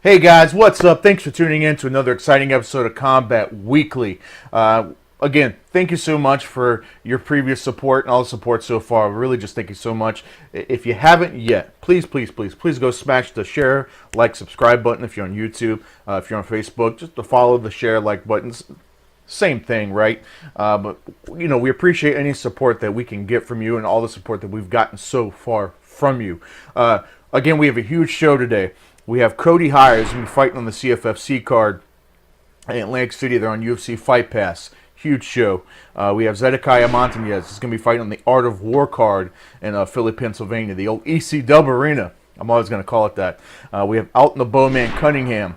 Hey guys, what's up? Thanks for tuning in to another exciting episode of Combat Weekly. Again, thank you so much for your previous support and all the support so far. Really just thank you so much. If you haven't yet, please go smash the share, like, subscribe button if you're on YouTube. If you're on Facebook, just to follow the share, like buttons. Same thing, right? But, you know, we appreciate any support that we can get from you and all the support that we've gotten so far from you. Again, we have a huge show today. We have Cody Hier who's going to be fighting on the CFFC card in Atlantic City. They're on UFC Fight Pass. Huge show. We have Zed Montanez who's going to be fighting on the Art of War card in Philly, Pennsylvania, the old ECW Arena. I'm always going to call it that. We have Alton the Bowman Cunningham.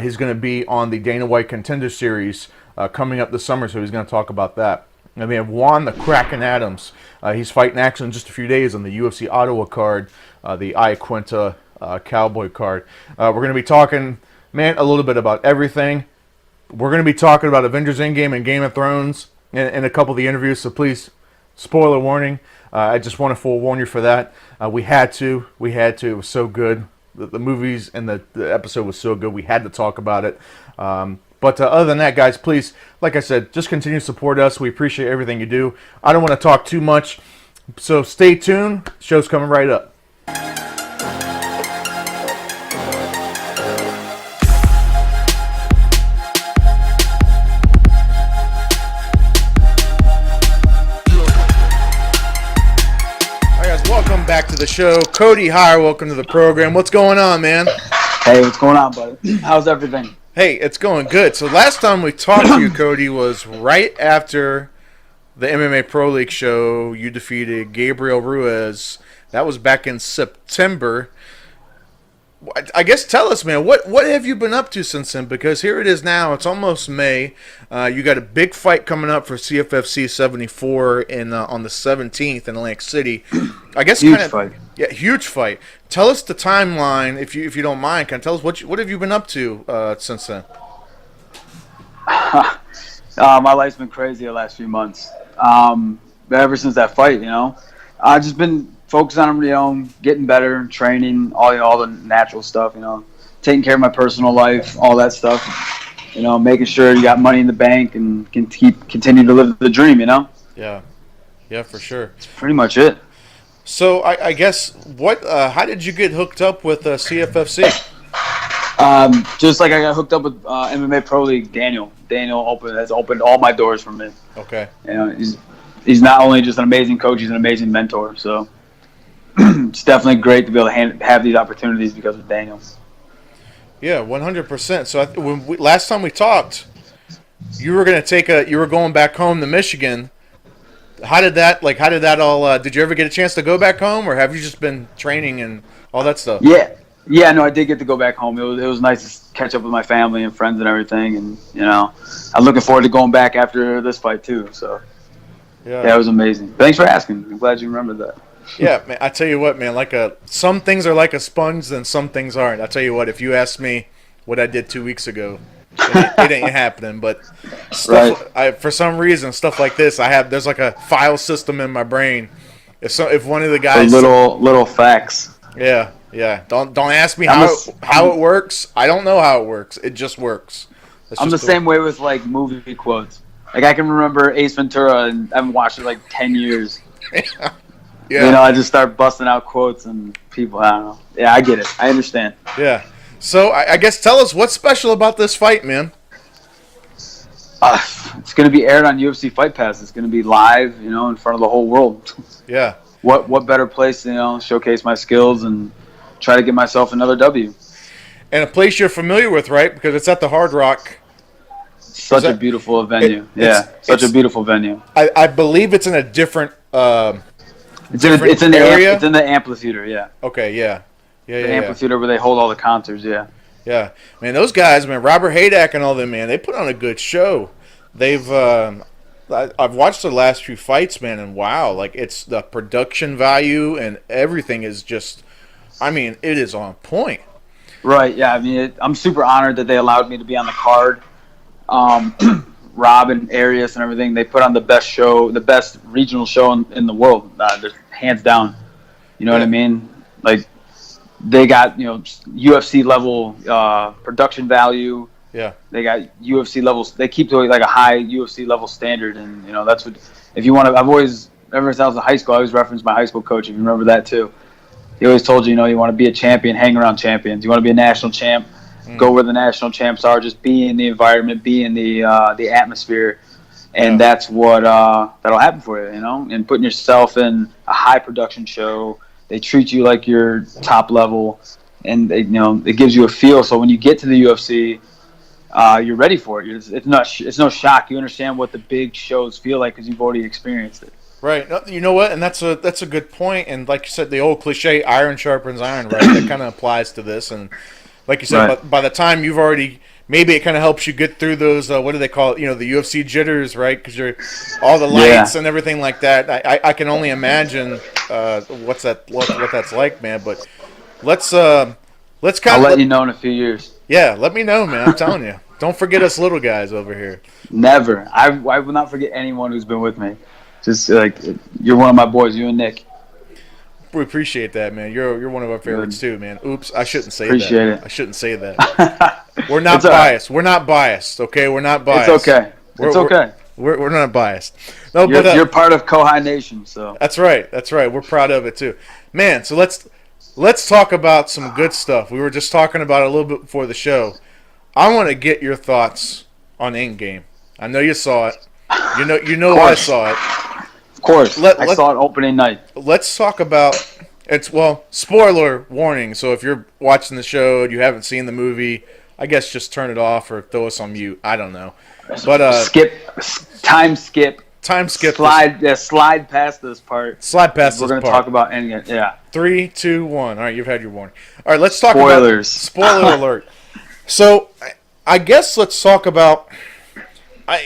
He's going to be on the Dana White Contender Series coming up this summer, so he's going to talk about that. And we have Juan the Kraken Adams. He's fighting actually in just a few days on the UFC Ottawa card, the Quinta Cowboy card. We're going to be talking, man, a little bit about everything. We're going to be talking about Avengers Endgame and Game of Thrones in a couple of the interviews, so please, spoiler warning. I just want to forewarn you for that. We had to. It was so good. The movies and the episode was so good. We had to talk about it. But other than that, guys, please, like I said, just continue to support us. We appreciate everything you do. I don't want to talk too much, so stay tuned. Show's coming right up. Welcome back to the show. Cody Hier, welcome to the program. What's going on, man? Hey, what's going on, buddy? How's everything? Hey, it's going good. So last time we talked to you, Cody, was right after the MMA Pro League show. You defeated Gabriel Ruiz. That was back in September. I guess tell us, man, what have you been up to since then? Because here it is now. It's almost May. You got a big fight coming up for CFFC 74 on the 17th in Atlantic City. I guess huge fight. Yeah, huge fight. Tell us the timeline, if you don't mind. Can you tell us what have you been up to since then? My life's been crazy the last few months. Ever since that fight, I've just been focused on, getting better, training, all the natural stuff, taking care of my personal life, all that stuff, making sure you got money in the bank and can continue to live the dream, Yeah, for sure. That's pretty much it. So I guess how did you get hooked up with CFFC? Just like I got hooked up with MMA Pro League, Daniel. Daniel has opened all my doors for me. Okay. He's not only just an amazing coach, he's an amazing mentor. So it's definitely great to be able to have these opportunities because of Daniel. Yeah, 100%. So last time we talked, you were going back home to Michigan. How did that all? Did you ever get a chance to go back home, or have you just been training and all that stuff? Yeah. No, I did get to go back home. It was nice to catch up with my family and friends and everything, and I'm looking forward to going back after this fight too. So yeah, it was amazing. Thanks for asking. I'm glad you remembered that. Yeah, man. I tell you what, man. Some things are like a sponge, and some things aren't. I tell you what. If you asked me what I did 2 weeks ago, it ain't happening. But stuff, right. For some reason, stuff like this, there's like a file system in my brain. If one of the guys, little facts. Yeah. Don't ask me how it works. I don't know how it works. It just works. I'm the same way with movie quotes. I can remember Ace Ventura, and I haven't watched it 10 years. Yeah. I just start busting out quotes, and people, I don't know. Yeah, I get it. I understand. Yeah. So I guess tell us what's special about this fight, man. It's going to be aired on UFC Fight Pass. It's going to be live, in front of the whole world. Yeah. What better place to, showcase my skills and try to get myself another W. And a place you're familiar with, right? Because it's at the Hard Rock. Such a beautiful venue. Such a beautiful venue. I believe it's in a different it's in the area. It's in the amphitheater, yeah. Okay, yeah. The amphitheater where they hold all the concerts, yeah. Yeah. Man, those guys, man, Robert Haydack and all them, man, they put on a good show. They've I've watched the last few fights, man, and wow, it's the production value and everything is just, it is on point. Right, yeah. I'm super honored that they allowed me to be on the card. Rob and Arias and everything, they put on the best show, the best regional show in the world, hands down. You know what I mean? They got UFC level production value. Yeah. They got UFC levels. They keep to like a high UFC level standard, and that's what. If you want to, I've always ever since I was in high school, I always referenced my high school coach. If you remember that too, he always told you, you want to be a champion, hang around champions. You want to be a national champ, go where the national champs are. Just be in the environment, be in the atmosphere, and that's what that'll happen for you. And putting yourself in a high production show. They treat you like you're top level, and it gives you a feel. So when you get to the UFC, you're ready for it. It's no shock. You understand what the big shows feel like because you've already experienced it. Right. You know what? And that's a good point. And like you said, the old cliche, iron sharpens iron, right? That kind of applies to this. And like you said, Right. by the time you've already, maybe it kind of helps you get through those, what do they call it? The UFC jitters, right? Because you're all the lights and everything like that. I can only imagine what that's like, man. But let's kind of. I'll let you know in a few years. Yeah, let me know, man. I'm telling you. Don't forget us little guys over here. Never. I will not forget anyone who's been with me. Just like you're one of my boys, you and Nick. We appreciate that, man. You're one of our favorites too, man. Oops, I shouldn't say Appreciate that. it. I shouldn't say that. We're not biased. We're not biased. Okay, we're not biased. It's okay. It's okay. We're not biased. No, you're part of Kohai Nation, so. That's right. That's right. We're proud of it too, man. So let's talk about some good stuff. We were just talking about it a little bit before the show. I want to get your thoughts on Endgame. I know you saw it. You know I saw it. Of course. I saw it opening night. Let's talk about spoiler warning. So if you're watching the show and you haven't seen the movie, I guess just turn it off or throw us on mute. I don't know. But time skip. Slide past this part. Slide past this part. We're going to talk about Endgame. Yeah. 3, 2, 1. All right, you've had your warning. All right, let's talk Spoilers. Spoiler alert. So I guess let's talk about.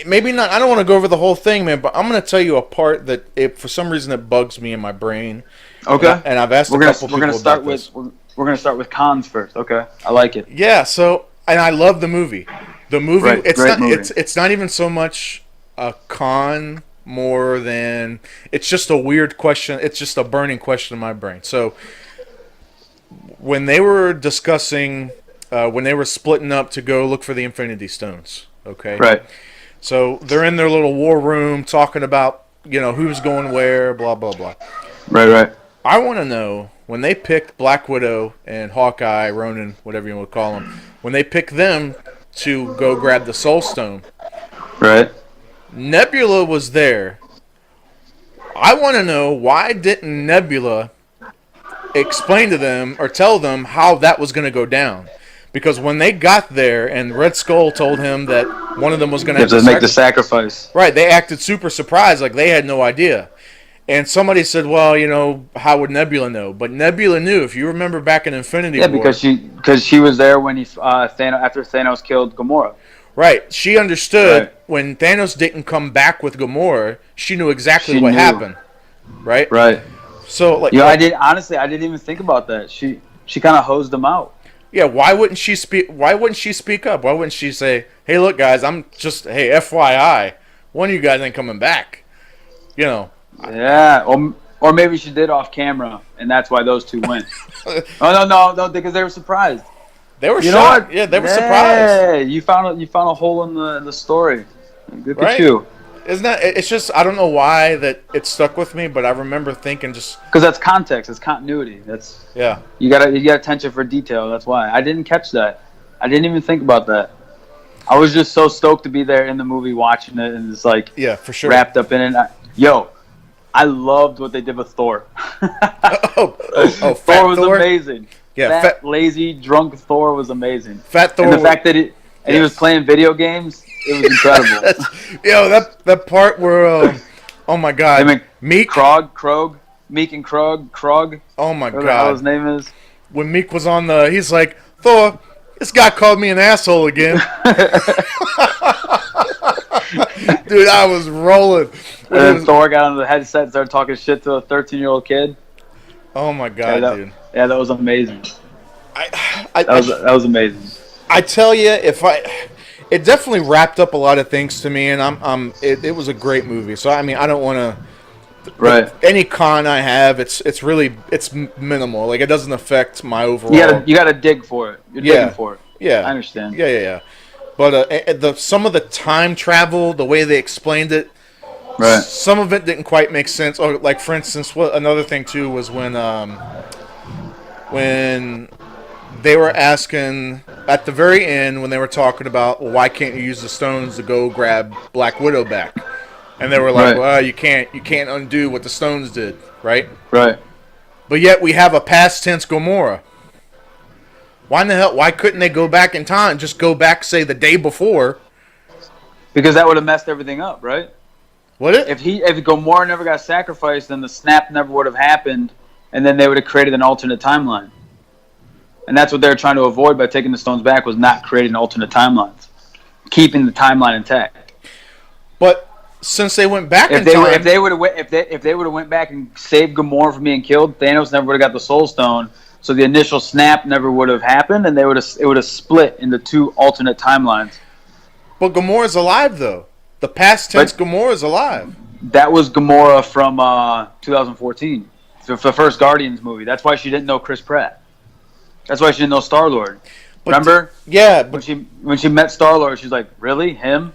Maybe not. I don't want to go over the whole thing, man. But I'm going to tell you a part that, for some reason, it bugs me in my brain. Okay. And I've asked a couple people about this. We're going to start with cons first. Okay. I like it. Yeah. So, and I love the movie. The movie. Right, great movie. It's not even so much a con more than it's just a weird question. It's just a burning question in my brain. So, when they were discussing, when they were splitting up to go look for the Infinity Stones. Okay. Right. So they're in their little war room talking about, who's going where, blah, blah, blah. Right. I want to know, when they picked Black Widow and Hawkeye, Ronin, whatever you want to call them, when they picked them to go grab the Soul Stone. Right. Nebula was there. I want to know, why didn't Nebula explain to them or tell them how that was going to go down? Because when they got there and Red Skull told him that one of them was going to have to make the sacrifice. Right, they acted super surprised, like they had no idea. And somebody said, well, how would Nebula know? But Nebula knew. If you remember back in Infinity War. Yeah, because she was there when after Thanos killed Gamora. Right. She understood when Thanos didn't come back with Gamora, she knew exactly what happened. Right? Right. So like I didn't even think about that. She kind of hosed them out. Yeah, why wouldn't she speak up? Why wouldn't she say, "Hey, look guys, hey, FYI, one of you guys ain't coming back." Yeah, or maybe she did off camera and that's why those two went. No, because they were surprised. They were shocked. Yeah, they were surprised. Yeah, you found a hole in the story. Good at you. Isn't that? It's just I don't know why that it stuck with me, but I remember thinking just because that's context, it's continuity. That's you got attention for detail. That's why I didn't catch that. I didn't even think about that. I was just so stoked to be there in the movie, watching it, and it's like for sure wrapped up in it. I loved what they did with Thor. Thor was amazing. Yeah, fat, lazy, drunk Thor was amazing. Fat Thor. And the fact that he was playing video games, it was incredible. That part where, oh my God, Meek, Krog, Meek and Krog. Oh my God, what his name is. When Meek was on he's like, Thor, this guy called me an asshole again. Dude, I was rolling. And then Thor got on the headset and started talking shit to a 13-year-old kid. Oh my God, dude. Yeah, that was amazing. That was amazing. I tell you, it definitely wrapped up a lot of things to me, and it was a great movie. So I mean, I don't want to Right. Any con I have, it's really minimal. Like, it doesn't affect my overall. You gotta dig for it. You're digging for it. Yeah. I understand. Yeah. But some of the time travel, the way they explained it, Right. some of it didn't quite make sense. Or, like, for instance, another thing too was when they were asking at the very end, when they were talking about, well, why can't you use the stones to go grab Black Widow back? And they were like, Right. well, you can't undo what the stones did, right? Right. But yet we have a past tense Gamora. Why in the hell? Why couldn't they go back in time? Just go back, say, the day before. Because that would have messed everything up, right? Would it? If Gamora never got sacrificed, then the snap never would have happened, and then they would have created an alternate timeline. And that's what they were trying to avoid by taking the stones back, was not creating alternate timelines, keeping the timeline intact. But since they went back if they would have went back and saved Gamora from being killed, Thanos never would have got the Soul Stone. So the initial snap never would have happened, and it would have split into two alternate timelines. But Gamora's alive, though. The past tense Gamora's alive. That was Gamora from 2014, the first Guardians movie. That's why she didn't know Chris Pratt. That's why she didn't know Star-Lord. Remember? Yeah. When she met Star-Lord, she's like, "Really, him?"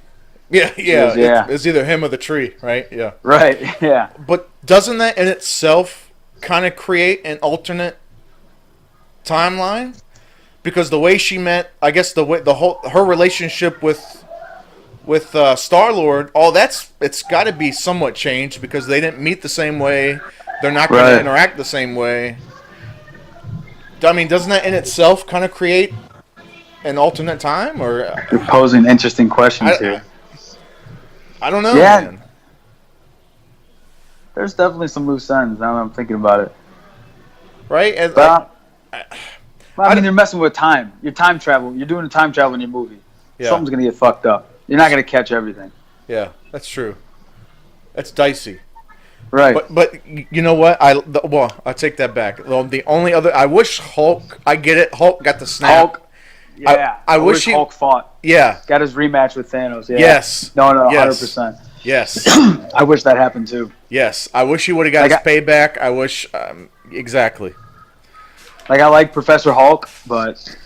Yeah. Yeah. It's either him or the tree, right? Yeah. Right. Yeah. But doesn't that in itself kind of create an alternate timeline? Because the way she met, I guess her relationship with Star-Lord, it's got to be somewhat changed because they didn't meet the same way. They're not going to interact the same way. I mean, doesn't that in itself kind of create an alternate time? Or you're posing interesting questions here. I don't know. Yeah. Man. There's definitely some loose ends now that I'm thinking about it. Right? I mean, you're messing with time. You're time travel. You're doing a time travel in your movie. Yeah. Something's going to get fucked up. You're not going to catch everything. Yeah, that's true. That's dicey. Right. But you know what? I take that back. The only other, I wish Hulk. I get it. Hulk got the snap. Hulk. Yeah. I wish Hulk fought. Yeah. Got his rematch with Thanos. Yeah. Yes. No. Yes. 100%. Yes. I wish that happened too. Yes. I wish he would have got his payback. I wish. Exactly. Like, I like Professor Hulk, but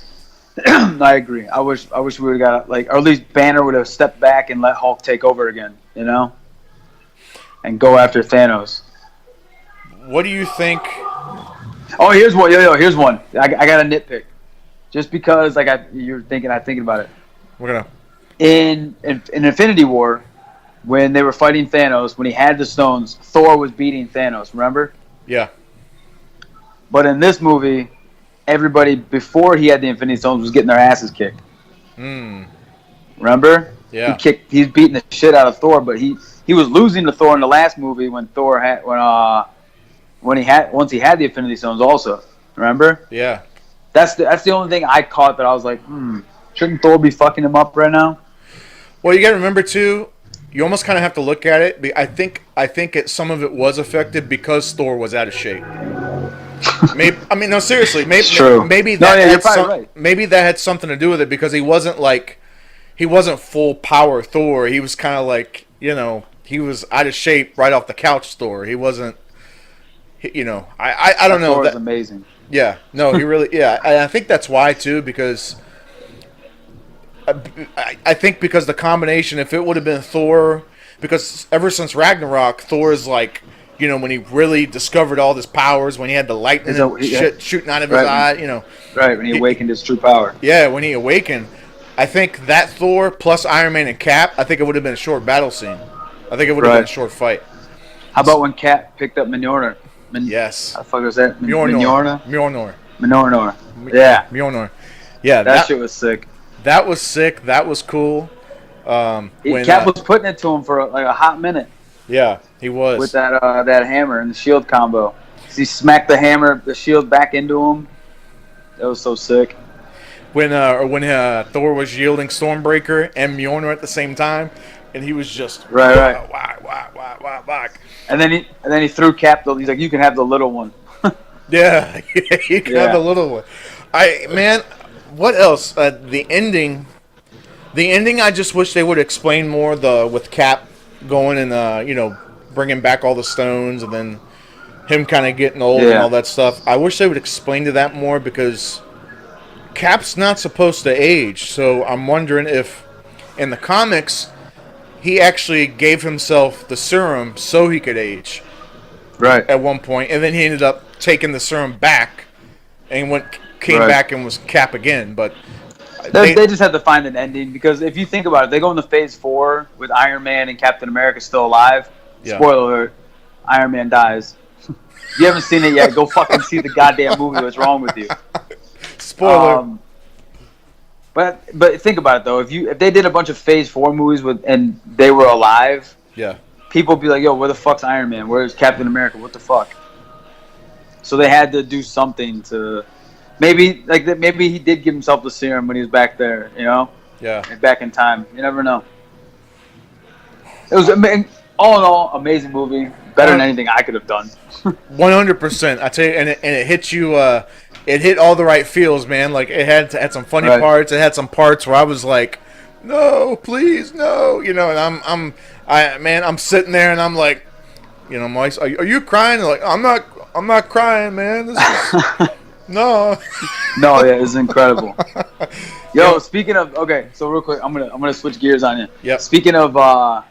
I agree. I wish we would have got, like, or at least Banner would have stepped back and let Hulk take over again. You know. And go after Thanos. What do you think? Oh, here's one. Here's one. I got a nitpick. Just because, like, I'm thinking about it. We're gonna in Infinity War, when they were fighting Thanos, when he had the stones, Thor was beating Thanos. Remember? Yeah. But in this movie, everybody before he had the Infinity Stones was getting their asses kicked. Remember? Yeah. He's beating the shit out of Thor, but he was losing to Thor in the last movie when once he had the Infinity Stones also. Remember? Yeah. That's the only thing I caught that I was like, shouldn't Thor be fucking him up right now? Well, you got to remember too. You almost kind of have to look at it. I think some of it was affected because Thor was out of shape. No, seriously. Maybe that had something to do with it because he wasn't full power Thor. He was kind of like, he was out of shape right off the couch Thor. He wasn't, I don't know. Thor is amazing. Yeah, no, he really, yeah. I think that's why too, because I think because the combination, if it would have been Thor, because ever since Ragnarok, Thor is like, when he really discovered all his powers, when he had the lightning shit shooting out of his eye, Right, when he awakened his true power. Yeah, when he awakened. I think that Thor plus Iron Man and Cap, I think it would have been a short battle scene. I think it would have been a short fight. How about when Cap picked up Mjolnir? Yes. How the fuck was that? Mjolnir. Yeah. Mjolnir. Yeah. That shit was sick. That was sick. That was cool. Cap was putting it to him for like a hot minute. Yeah, he was. With that hammer and the shield combo. He smacked the shield back into him. That was so sick. When Thor was yielding Stormbreaker and Mjolnir at the same time, and he was just right. Wah. And then he threw Cap. He's like, you can have the little one. Yeah, you can have the little one. What else? The ending. The ending. I just wish they would explain more. With Cap going and bringing back all the stones, and then him kind of getting old and Yeah. all that stuff. I wish they would explain to that more because Cap's not supposed to age. So I'm wondering if in the comics he actually gave himself the serum so he could age Right. at one point, and then he ended up taking the serum back and came Right. back and was Cap again. But They just had to find an ending because if you think about it, they go into Phase 4 with Iron Man and Captain America still alive. Yeah. Spoiler alert: Iron Man dies. If you haven't seen it yet, go fucking see the goddamn movie. What's wrong with you? Spoiler. But think about it though. If they did a bunch of Phase 4 movies and they were alive, Yeah. people would be like, "Yo, where the fuck's Iron Man? Where's Captain America? What the fuck?" So they had to do something to maybe maybe he did give himself the serum when he was back there, you know? Yeah. Back in time. You never know. It was all in all amazing movie. Better than anything I could have done. 100%. I tell you, and it hit you. It hit all the right feels, man. Like it had some funny Right. parts. It had some parts where I was like, "No, please, no," you know. And I'm sitting there and I'm like, you know, I'm like, "Are you crying?" And like, I'm not crying, man. This is no. No, yeah, it's incredible. Yo, speaking of so real quick, I'm gonna switch gears on you. Yep. Speaking of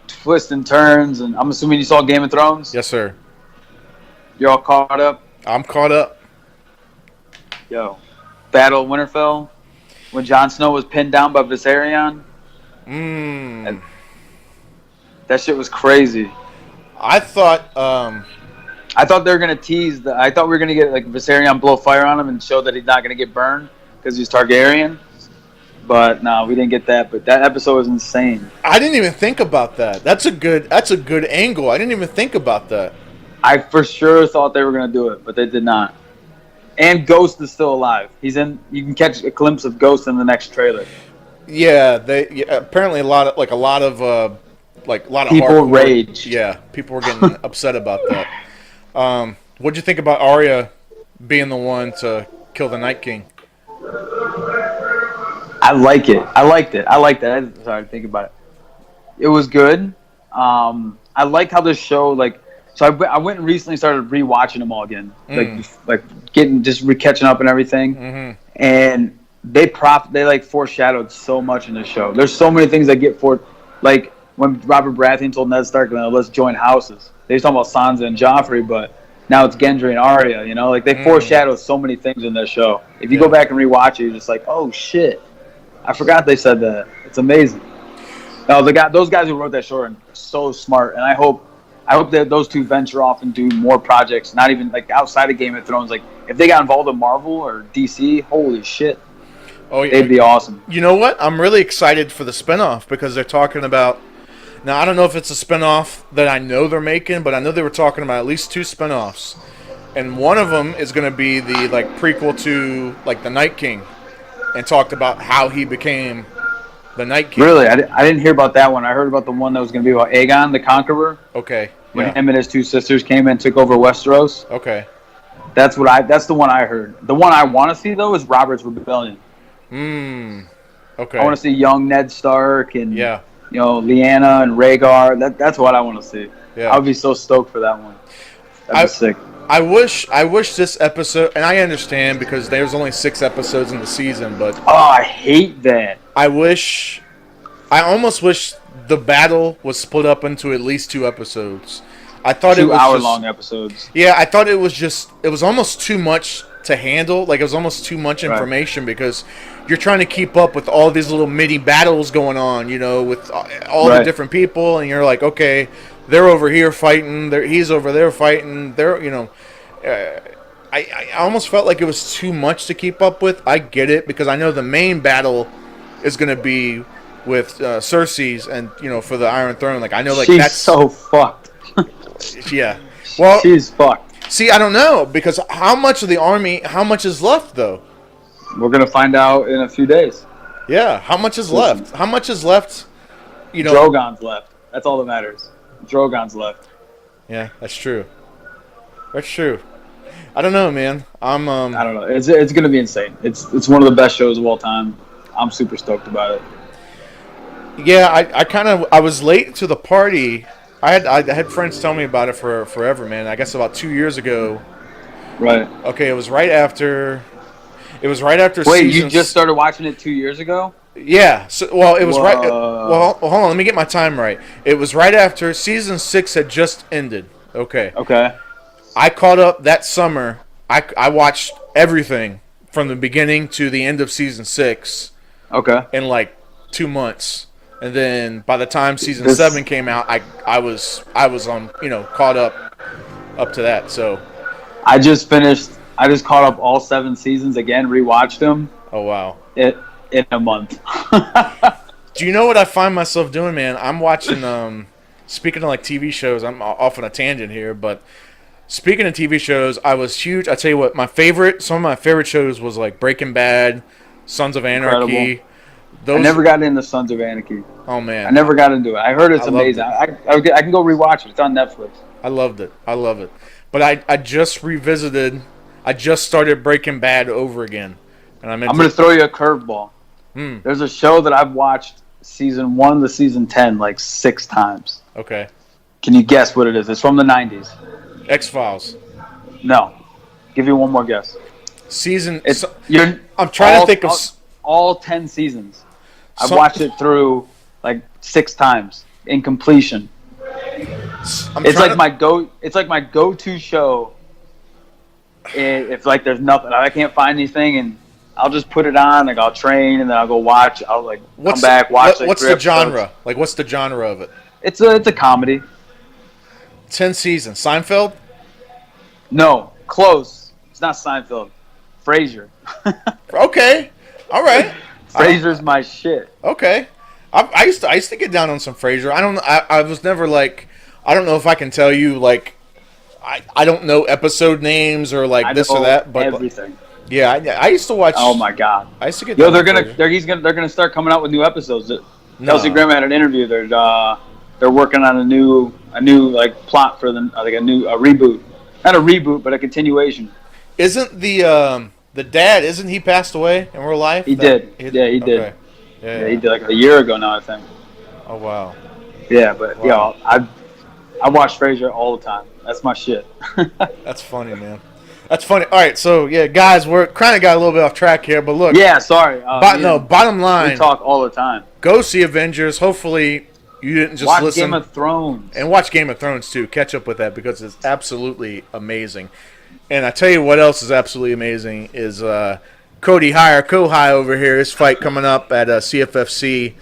twists and turns, and I'm assuming you saw Game of Thrones. Yes, sir. You're all caught up. I'm caught up. Yo, Battle of Winterfell, when Jon Snow was pinned down by Viserion. That shit was crazy. I thought. I thought they were gonna tease. I thought we were gonna get like Viserion blow fire on him and show that he's not gonna get burned because he's Targaryen. But no, we didn't get that. But that episode was insane. I didn't even think about that. That's a good angle. I didn't even think about that. I for sure thought they were gonna do it, but they did not. And Ghost is still alive. He's in. You can catch a glimpse of Ghost in the next trailer. Yeah, apparently a lot of people People rage. Yeah, people were getting upset about that. What'd you think about Arya being the one to kill the Night King? I like it. I liked it. I'm sorry, think about it. It was good. I like how this show So I went and recently started rewatching them all again, like getting catching up and everything. Mm-hmm. And they foreshadowed so much in this show. There's so many things that get like when Robert Baratheon told Ned Stark, "Let's join houses." They was talking about Sansa and Joffrey, but now it's Gendry and Arya. You know, like they foreshadowed so many things in this show. If you go back and rewatch it, you're just like, "Oh shit, I forgot they said that." It's amazing. No, those guys who wrote that show are so smart, and I hope that those two venture off and do more projects, not even like outside of Game of Thrones. Like if they got involved in Marvel or DC, holy shit. Oh yeah, they'd be awesome. You know what? I'm really excited for the spinoff because they're talking about. Now I don't know if it's a spinoff that I know they're making, but I know they were talking about at least 2 spinoffs, and one of them is going to be the prequel to the Night King, and talked about how he became the Night King. Really? I didn't hear about that one. I heard about the one that was going to be about Aegon the Conqueror. Okay. When him and his 2 sisters came and took over Westeros. Okay. That's the one I heard. The one I want to see though is Robert's Rebellion. Okay. I want to see young Ned Stark and Lyanna and Rhaegar. That's what I want to see. Yeah. I would be so stoked for that one. That'd be sick. I wish this episode, and I understand because there's only 6 episodes in the season, but I hate that. I almost wish the battle was split up into at least 2 episodes. I thought 2 it was hour-long episodes. Yeah, I thought it was almost too much to handle. Like it was almost too much information because you're trying to keep up with all these little mini battles going on, with all the different people, and you're like, okay, they're over here fighting, he's over there fighting, I almost felt like it was too much to keep up with. I get it because I know the main battle is going to be with Cersei's and for the Iron Throne. Like I know, she's so fucked. Yeah, well, she's fucked. See, I don't know because how much of the army? How much is left though? We're gonna find out in a few days. Yeah, how much is left? How much is left? Drogon's left. That's all that matters. Drogon's left. Yeah, that's true. That's true. I don't know, man. I don't know. It's gonna be insane. It's one of the best shows of all time. I'm super stoked about it. Yeah, I was late to the party. I had friends tell me about it for forever, man. I guess about 2 years ago. Right. Okay, it was right after Wait, you just seasons. started watching it 2 years ago? Yeah. So, well, it was right. Whoa. Well, hold on. Let me get my time right. It was right after season 6 had just ended. Okay. Okay. I caught up that summer. I watched everything from the beginning to the end of season 6 Okay. in like 2 months, and then by the time season This 7 came out, I was on caught up to that. So, I just finished. I just caught up all 7 seasons again. Rewatched them oh wow. in a month. Do you know what I find myself doing, man? I'm watching. Speaking of like TV shows, I'm off on a tangent here, but speaking of TV shows, I was huge. I tell you what, some of my favorite shows was like Breaking Bad, Sons of Anarchy. Incredible. I Those, never got into Sons of Anarchy. oh I man, never got into it. I heard it's I loved amazing. it. I can go rewatch it. It's on Netflix. I loved it. I love it. But I just revisited. I just started Breaking Bad over again, and I'm I'm going to throw you a curveball. Hmm. There's a show that I've watched season 1 to season 10 like 6 times. Okay. Can you guess what it is? It's from the 90s. X-Files. No. Give you one more guess. Season. It's you're I'm trying to think of. all 10 seasons. I've Some- watched it through like 6 times in completion. I'm It's trying like my go. It's like my go-to show. If like there's nothing, I can't find anything, and I'll just put it on. Like I'll train, and then I'll go watch. I'll like come back, watch. Like what's 3 the episodes. genre? Like, what's the genre of it? It's a comedy. 10 seasons. Seinfeld. No, close. It's not Seinfeld. Frasier. Okay. All right. Frasier's my shit. Okay. I used to get down on some Frasier. I was never like, I don't know if I can tell you like, I don't know episode names or like I this know or that, but everything. yeah, I used to watch. Oh my god. I used to get. Yo, down they're on gonna Frasier. they're gonna start coming out with new episodes. No. Kelsey Grammer had an interview. They're working on a new like plot for them, like a reboot. Not a reboot, but a continuation. Isn't the dad? Isn't he passed away in real life? He did. Yeah, he did. Okay. Yeah, he did like a year ago now, I think. Oh wow. Yeah, but Wow. I watch Frasier all the time. That's my shit. That's funny, man. That's funny. All right, so yeah, guys, we're kind of got a little bit off track here, but look. Yeah, sorry. Bottom We line, talk all the time. go see Avengers. Hopefully, you didn't just Watch listen. Game of Thrones. And watch Game of Thrones too. Catch up with that because it's absolutely amazing. And I tell you what else is absolutely amazing is Cody Hier, Kohai over here. His fight coming up at CFFC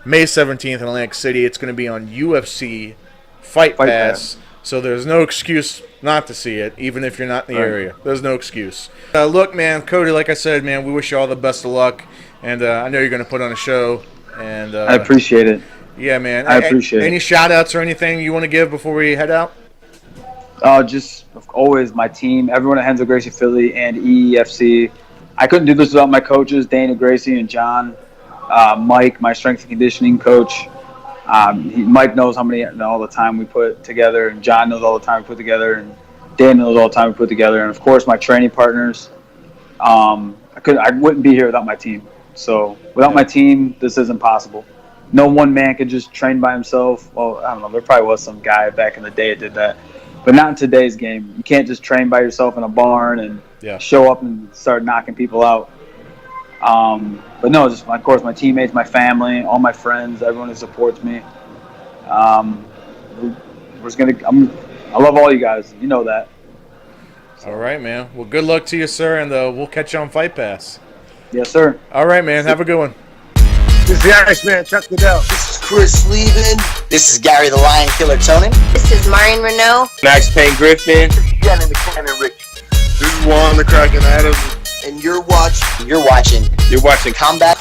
May 17th in Atlantic City. It's going to be on UFC Fight Pass. So there's no excuse not to see it, even if you're not in the area. There's no excuse. Look, man, Cody, like I said, man, we wish you all the best of luck. And I know you're going to put on a show. And I appreciate it. yeah, man. I appreciate it. Any shout-outs or anything you want to give before we head out? Just always my team, everyone at Henzo Gracie Philly and EEFC. I couldn't do this without my coaches, Dana Gracie and John. Mike, my strength and conditioning coach. Mike knows all the time we put together, and John knows all the time we put together, and Dan knows all the time we put together, and of course my training partners. I wouldn't be here without my team. So without my team, this isn't possible. No one man could just train by himself. Well, I don't know. There probably was some guy back in the day that did that, but not in today's game. You can't just train by yourself in a barn and show up and start knocking people out. But no, just of course my teammates, my family, all my friends, everyone who supports me. I love all you guys. You know that. So. All right, man. Well, good luck to you, sir, and we'll catch you on Fight Pass. Yes, sir. All right, man. Have a good one. This is the Irishman, Chuck Liddell. This is Chris Levin. This is Gary the Lion Killer Tonin. This is Marion Renault. Max Payne Griffin. Shannon the Cannon Rich. This is Juan the Kraken Adams. And you're watching Combat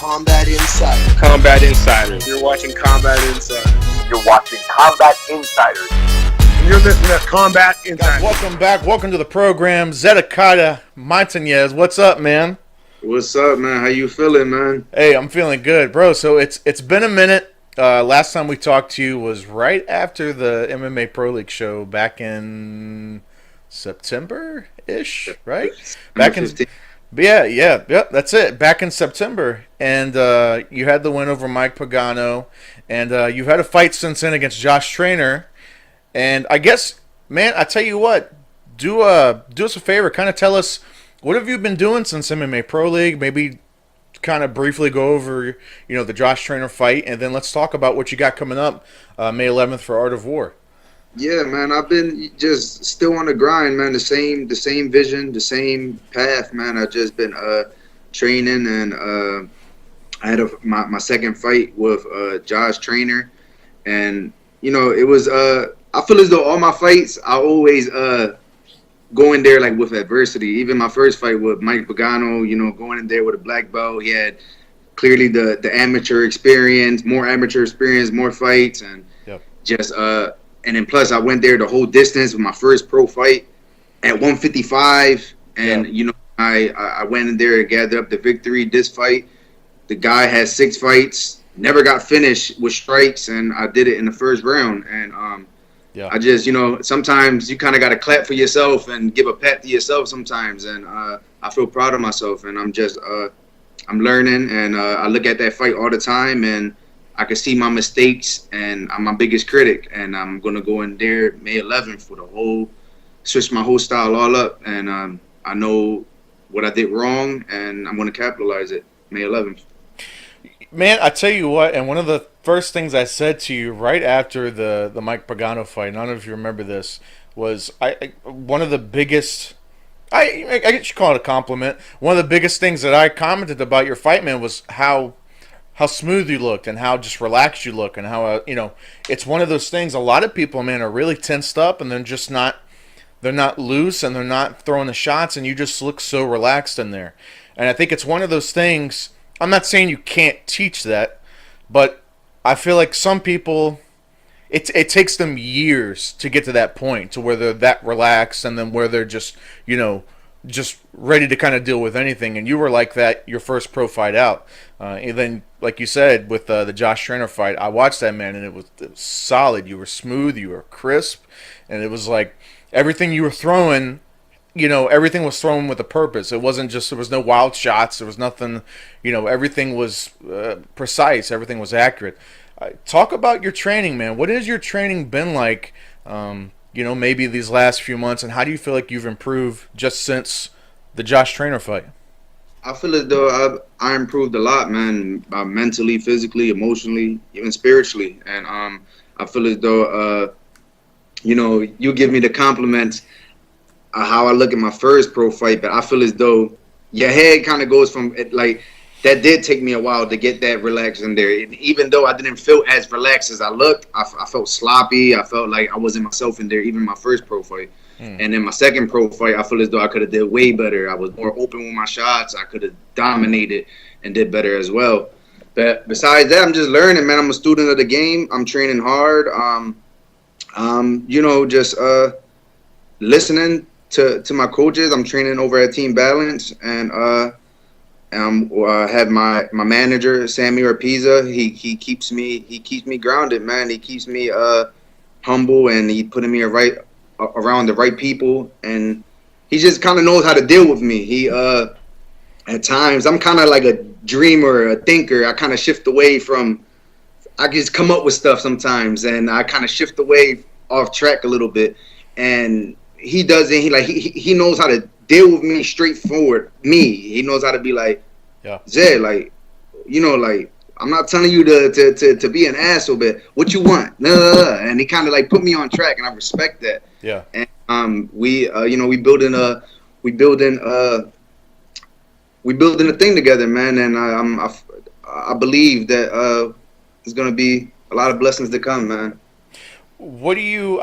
Insider. Combat Insiders. You're watching Combat Insiders. You're watching Combat Insiders. And you're listening to Combat Insiders. Guys, welcome back. Welcome to the program. Zed Montanez. What's up, man? What's up, man? How you feeling, man? Hey, I'm feeling good, bro. So it's been a minute. Last time we talked to you was right after the MMA Pro League show back in September-ish, right? Back in 15. Yeah, that's it. Back in September, and you had the win over Mike Pagano, and you've had a fight since then against Josh Trainer. And I guess, man, I tell you what, do us a favor, kind of tell us what have you been doing since MMA Pro League. Maybe kind of briefly go over, the Josh Trainer fight, and then let's talk about what you got coming up May 11th for Art of War. Yeah, man, I've been just still on the grind, man. The same vision, the same path, man. I've just been training, and I had my second fight with Josh Trainer, and it was I feel as though all my fights I always go in there like with adversity. Even my first fight with Mike Pagano, going in there with a black belt, he had clearly the amateur experience, more fights, and just and then plus I went there the whole distance with my first pro fight at 155, and I went in there and gathered up the victory. This fight, the guy has 6 fights, never got finished with strikes, and I did it in the first round. And I just, sometimes you kind of got to clap for yourself and give a pat to yourself sometimes. And I feel proud of myself, and I'm just, I'm learning, and I look at that fight all the time, and I can see my mistakes, and I'm my biggest critic. And I'm going to go in there May 11th for switch my whole style all up. And I know what I did wrong, and I'm going to capitalize it May 11th. Man, I tell you what, and one of the first things I said to you right after the Mike Pagano fight, I don't know if you remember this, was one of the biggest, I guess you call it a compliment, one of the biggest things that I commented about your fight, man, was how smooth you looked and how just relaxed you look, and how, it's one of those things, a lot of people, man, are really tensed up, and they're not loose, and they're not throwing the shots, and you just look so relaxed in there. And I think it's one of those things, I'm not saying you can't teach that, but I feel like some people, it takes them years to get to that point, to where they're that relaxed, and then where they're just, just ready to kind of deal with anything. And you were like that your first pro fight out. And then, like you said, with the Josh Trainer fight, I watched that, man, and it was solid. You were smooth, you were crisp, and it was like everything you were throwing, everything was thrown with a purpose. It wasn't just, there was no wild shots. There was nothing, everything was precise. Everything was accurate. Talk about your training, man. What has your training been like, maybe these last few months, and how do you feel like you've improved just since the Josh Trainer fight? I feel as though I improved a lot, man, mentally, physically, emotionally, even spiritually. And I feel as though, you give me the compliments how I look at my first pro fight, but I feel as though your head kind of goes from like, that did take me a while to get that relaxed in there. And even though I didn't feel as relaxed as I looked, I felt sloppy. I felt like I wasn't myself in there, even my first pro fight. And then my second pro fight, I feel as though I could have did way better. I was more open with my shots. I could have dominated and did better as well. But besides that, I'm just learning, man. I'm a student of the game. I'm training hard. Just listening to my coaches. I'm training over at Team Balance, and I have my manager Sammy Orpiza. He keeps me grounded, man. He keeps me humble, and he putting me around the right people, and he just kind of knows how to deal with me. He at times I'm kind of like a dreamer, a thinker. I kind of shift away from. I just come up with stuff sometimes, and I kind of shift away off track a little bit, and he doesn't. He knows how to deal with me straightforward. He knows how to be like, Zed, like, I'm not telling you to be an asshole, but what you want? No. And he kind of like put me on track, and I respect that. Yeah. And we building a thing together, man. And I believe that there's gonna be a lot of blessings to come, man. What do you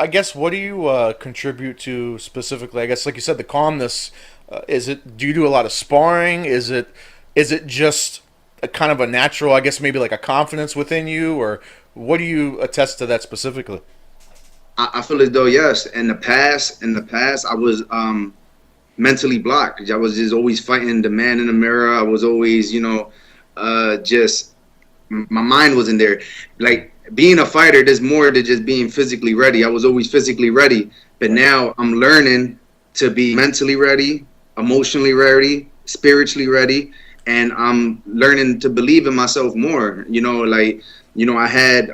contribute to specifically? I guess, like you said, the calmness. Do you do a lot of sparring? Is it just a kind of a natural, I guess maybe like a confidence within you, or what do you attest to that specifically? I feel as though, yes. In the past, I was mentally blocked. I was just always fighting the man in the mirror. I was always, just my mind wasn't there. Like, being a fighter, there's more to just being physically ready. I was always physically ready, but now I'm learning to be mentally ready, emotionally ready, spiritually ready, and I'm learning to believe in myself more. Like I had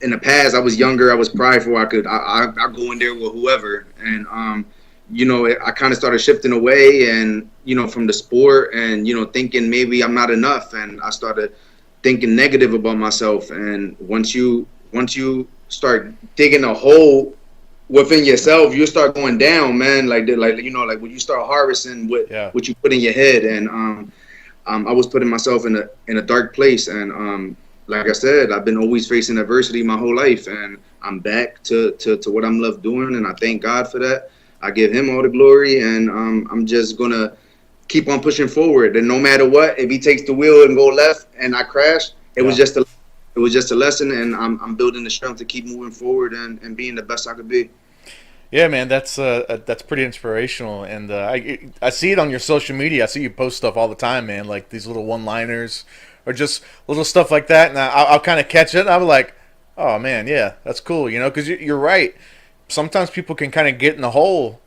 in the past, I was younger, I was prideful. I go in there with whoever, and I kind of started shifting away, and from the sport, and thinking maybe I'm not enough, and I started thinking negative about myself. And once you start digging a hole within yourself, you start going down, man. Like when you start harvesting what you put in your head, and I was putting myself in a dark place, and like I said, I've been always facing adversity my whole life, and I'm back to what I'm love doing, and I thank God for that. I give Him all the glory, and I'm just gonna keep on pushing forward. And no matter what, if He takes the wheel and go left, and I crash, it was just a lesson, and I'm building the strength to keep moving forward and being the best I could be. Yeah, man, that's pretty inspirational, and I see it on your social media. I see you post stuff all the time, man, like these little one-liners or just little stuff like that, and I'll kind of catch it. And I'm like, oh man, yeah, that's cool, because you're right. Sometimes people can kind of get in the hole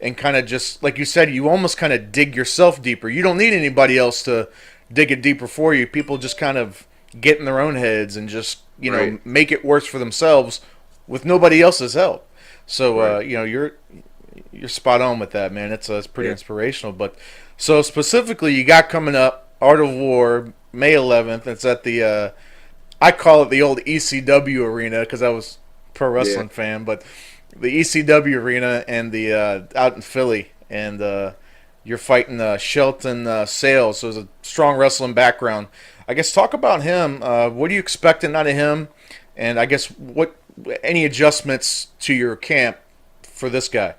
and kind of just, like you said, you almost kind of dig yourself deeper. You don't need anybody else to dig it deeper for you. People just kind of get in their own heads and just make it worse for themselves with nobody else's help. So you're spot on with that, man. It's pretty inspirational. But so specifically, you got coming up Art of War, May 11th. It's at the I call it the old ECW Arena because I was a pro wrestling fan, but the ECW Arena and the out in Philly, and you're fighting Shelton Sales. So there's a strong wrestling background. I guess talk about him. What are you expecting out of him? And I guess any adjustments to your camp for this guy?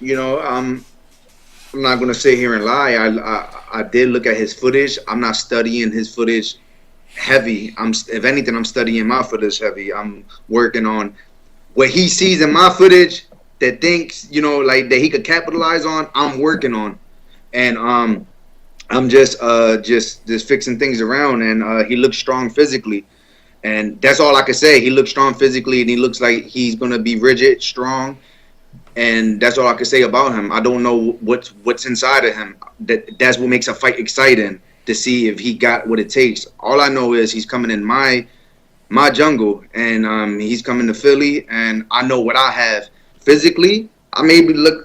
I'm not going to sit here and lie. I did look at his footage. I'm not studying his footage heavy. If anything, I'm studying my footage heavy. I'm working on what he sees in my footage that thinks, like that he could capitalize on. I'm working on, and I'm just fixing things around. And he looks strong physically. And that's all I can say. He looks strong physically, and he looks like he's going to be rigid, strong. And that's all I can say about him. I don't know what's inside of him. That's what makes a fight exciting, to see if he got what it takes. All I know is he's coming in my jungle, and he's coming to Philly, and I know what I have. Physically, I maybe look,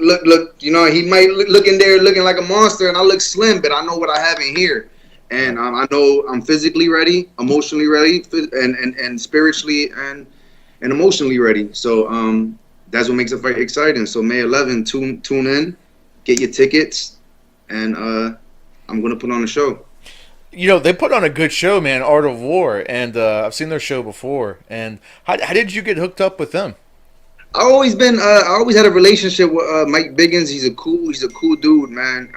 he might look in there looking like a monster, and I look slim, but I know what I have in here. And I know I'm physically ready, emotionally ready, and spiritually and emotionally ready. So that's what makes a fight exciting. So May 11th, tune in, get your tickets, and I'm going to put on a show. They put on a good show, man, Art of War, and I've seen their show before. And how did you get hooked up with them? I always had a relationship with Mike Biggins. He's a cool dude, man.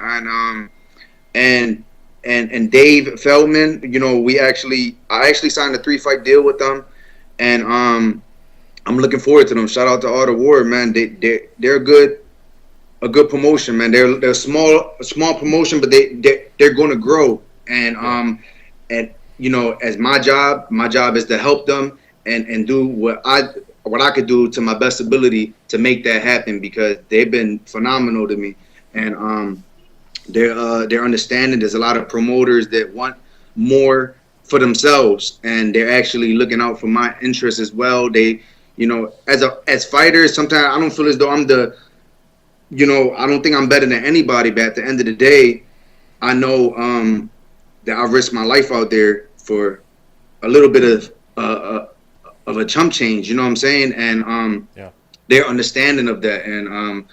And Dave Feldman, I actually signed a 3-fight deal with them, and I'm looking forward to them. Shout out to Art of War, man. They're a good promotion, man. They're a small promotion, but they're going to grow. And as my job is to help them and do what I could do to my best ability to make that happen, because they've been phenomenal to me. And they're understanding. There's a lot of promoters that want more for themselves, and they're actually looking out for my interests as well. They, as fighters, sometimes I don't feel as though I'm I don't think I'm better than anybody, but at the end of the day, I know that I risk my life out there for a little bit of a chump change. You know what I'm saying? And they're understanding of that. And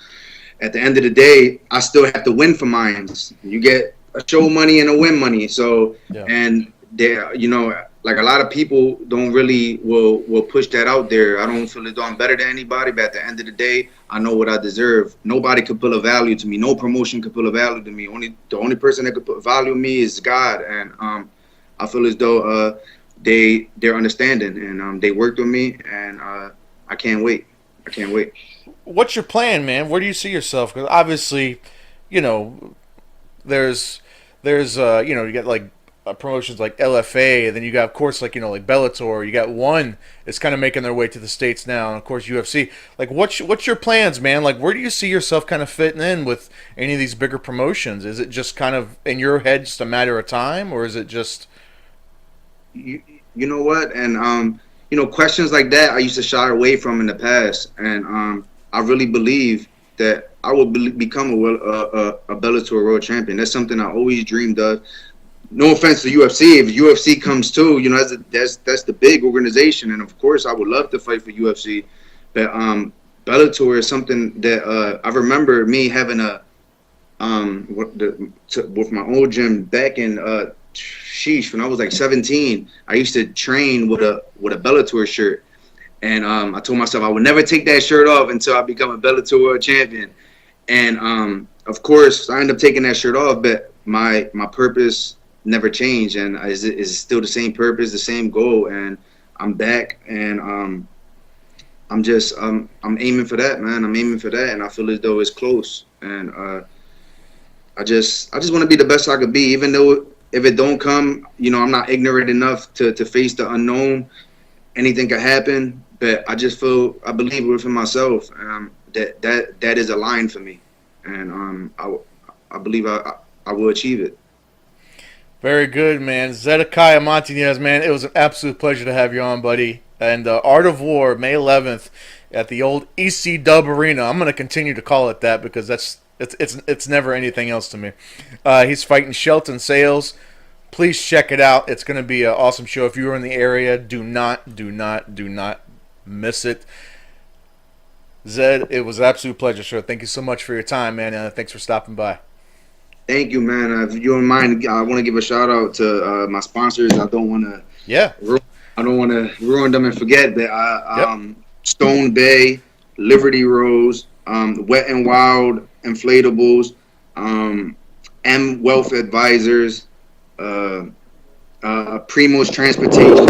at the end of the day, I still have to win for mine. You get a show money and a win money. So, and they're, like a lot of people don't really will push that out there. I don't feel as though I'm better than anybody, but at the end of the day, I know what I deserve. Nobody could put a value to me. No promotion could put a value to me. The only person that could put value on me is God. And I feel as though they're understanding, and they worked with me, and I can't wait. What's your plan, man? Where do you see yourself? Because obviously, there's you got like promotions like LFA, and then you got, of course, like like Bellator. You got one that's kind of making their way to the States now, and of course UFC. Like, what's your plans, man? Like, where do you see yourself kind of fitting in with any of these bigger promotions? Is it just kind of in your head just a matter of time, or is it just? you know what? And questions like that I used to shy away from in the past, and I really believe that I will become a Bellator world champion. That's something I always dreamed of. No offense to UFC. If UFC comes too, that's the big organization, and of course I would love to fight for UFC. But Bellator is something that I remember me having with my old gym back in when I was like 17. I used to train with a Bellator shirt, and I told myself I would never take that shirt off until I become a Bellator world champion. And of course I ended up taking that shirt off, but my purpose never changed, and it's still the same purpose, the same goal, and I'm back, and I'm aiming for that, man. I'm aiming for that, and I feel as though it's close, and I just want to be the best I could be, even though if it don't come, I'm not ignorant enough to face the unknown. Anything could happen, but I believe within myself that is a line for me, and I believe I will achieve it. Very good, man. Zedekiah Montanez, man, it was an absolute pleasure to have you on, buddy. And Art of War, May 11th, at the old ECW Arena. I'm going to continue to call it that because it's never anything else to me. He's fighting Shelton Sales. Please check it out. It's going to be an awesome show. If you're in the area, do not miss it. Zed, it was an absolute pleasure, sir. Thank you so much for your time, man. Thanks for stopping by. Thank you, man. If you don't mind, I want to give a shout out to my sponsors. I don't want to ruin them and forget that Stone Bay, Liberty Rose, Wet and Wild Inflatables, M Wealth Advisors, Primo's Transportation.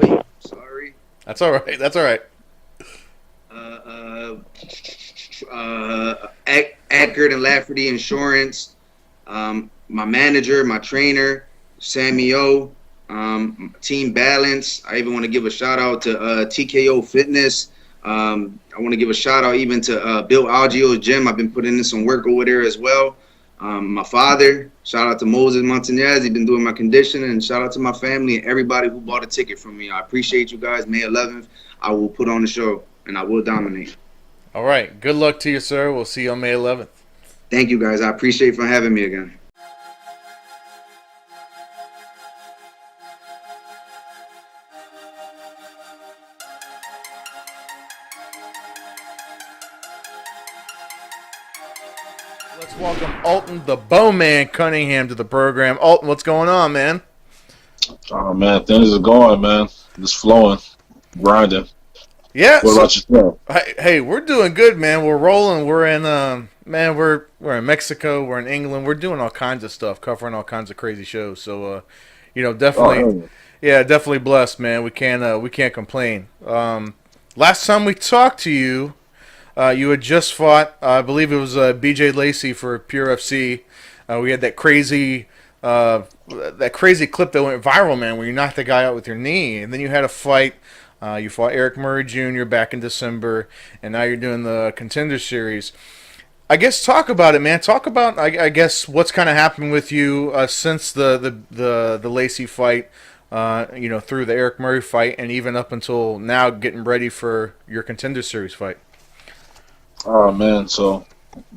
Wait, sorry. That's all right. That's all right. Eckert and Lafferty Insurance. My manager, my trainer, Sammy O, Team Balance. I even want to give a shout out to TKO Fitness. I want to give a shout out even to Bill Algio's gym. I've been putting in some work over there as well. My father, shout out to Moses Montanez. He's been doing my conditioning, and shout out to my family and everybody who bought a ticket from me. I appreciate you guys. May 11th, I will put on the show, and I will dominate. All right. Good luck to you, sir. We'll see you on May 11th. Thank you, guys. I appreciate for having me again. Let's welcome Alton the Bowman Cunningham to the program. Alton, what's going on, man? Oh, man, things are going, man. Just flowing, grinding. Yeah. What about yourself? Hey, we're doing good, man. We're rolling. We're in, we're in Mexico. We're in England. We're doing all kinds of stuff, covering all kinds of crazy shows. So, definitely, definitely blessed, man. We can't complain. Last time we talked to you, you had just fought, I believe it was BJ Lacey for Pure FC. We had that crazy clip that went viral, man, where you knocked the guy out with your knee, and then you had a fight. You fought Eric Murray Jr. back in December, and now you're doing the Contender Series. I guess talk about it, man. Talk about, I guess, what's kind of happened with you since the Lacey fight, through the Eric Murray fight, and even up until now, getting ready for your Contender Series fight. Oh, man, so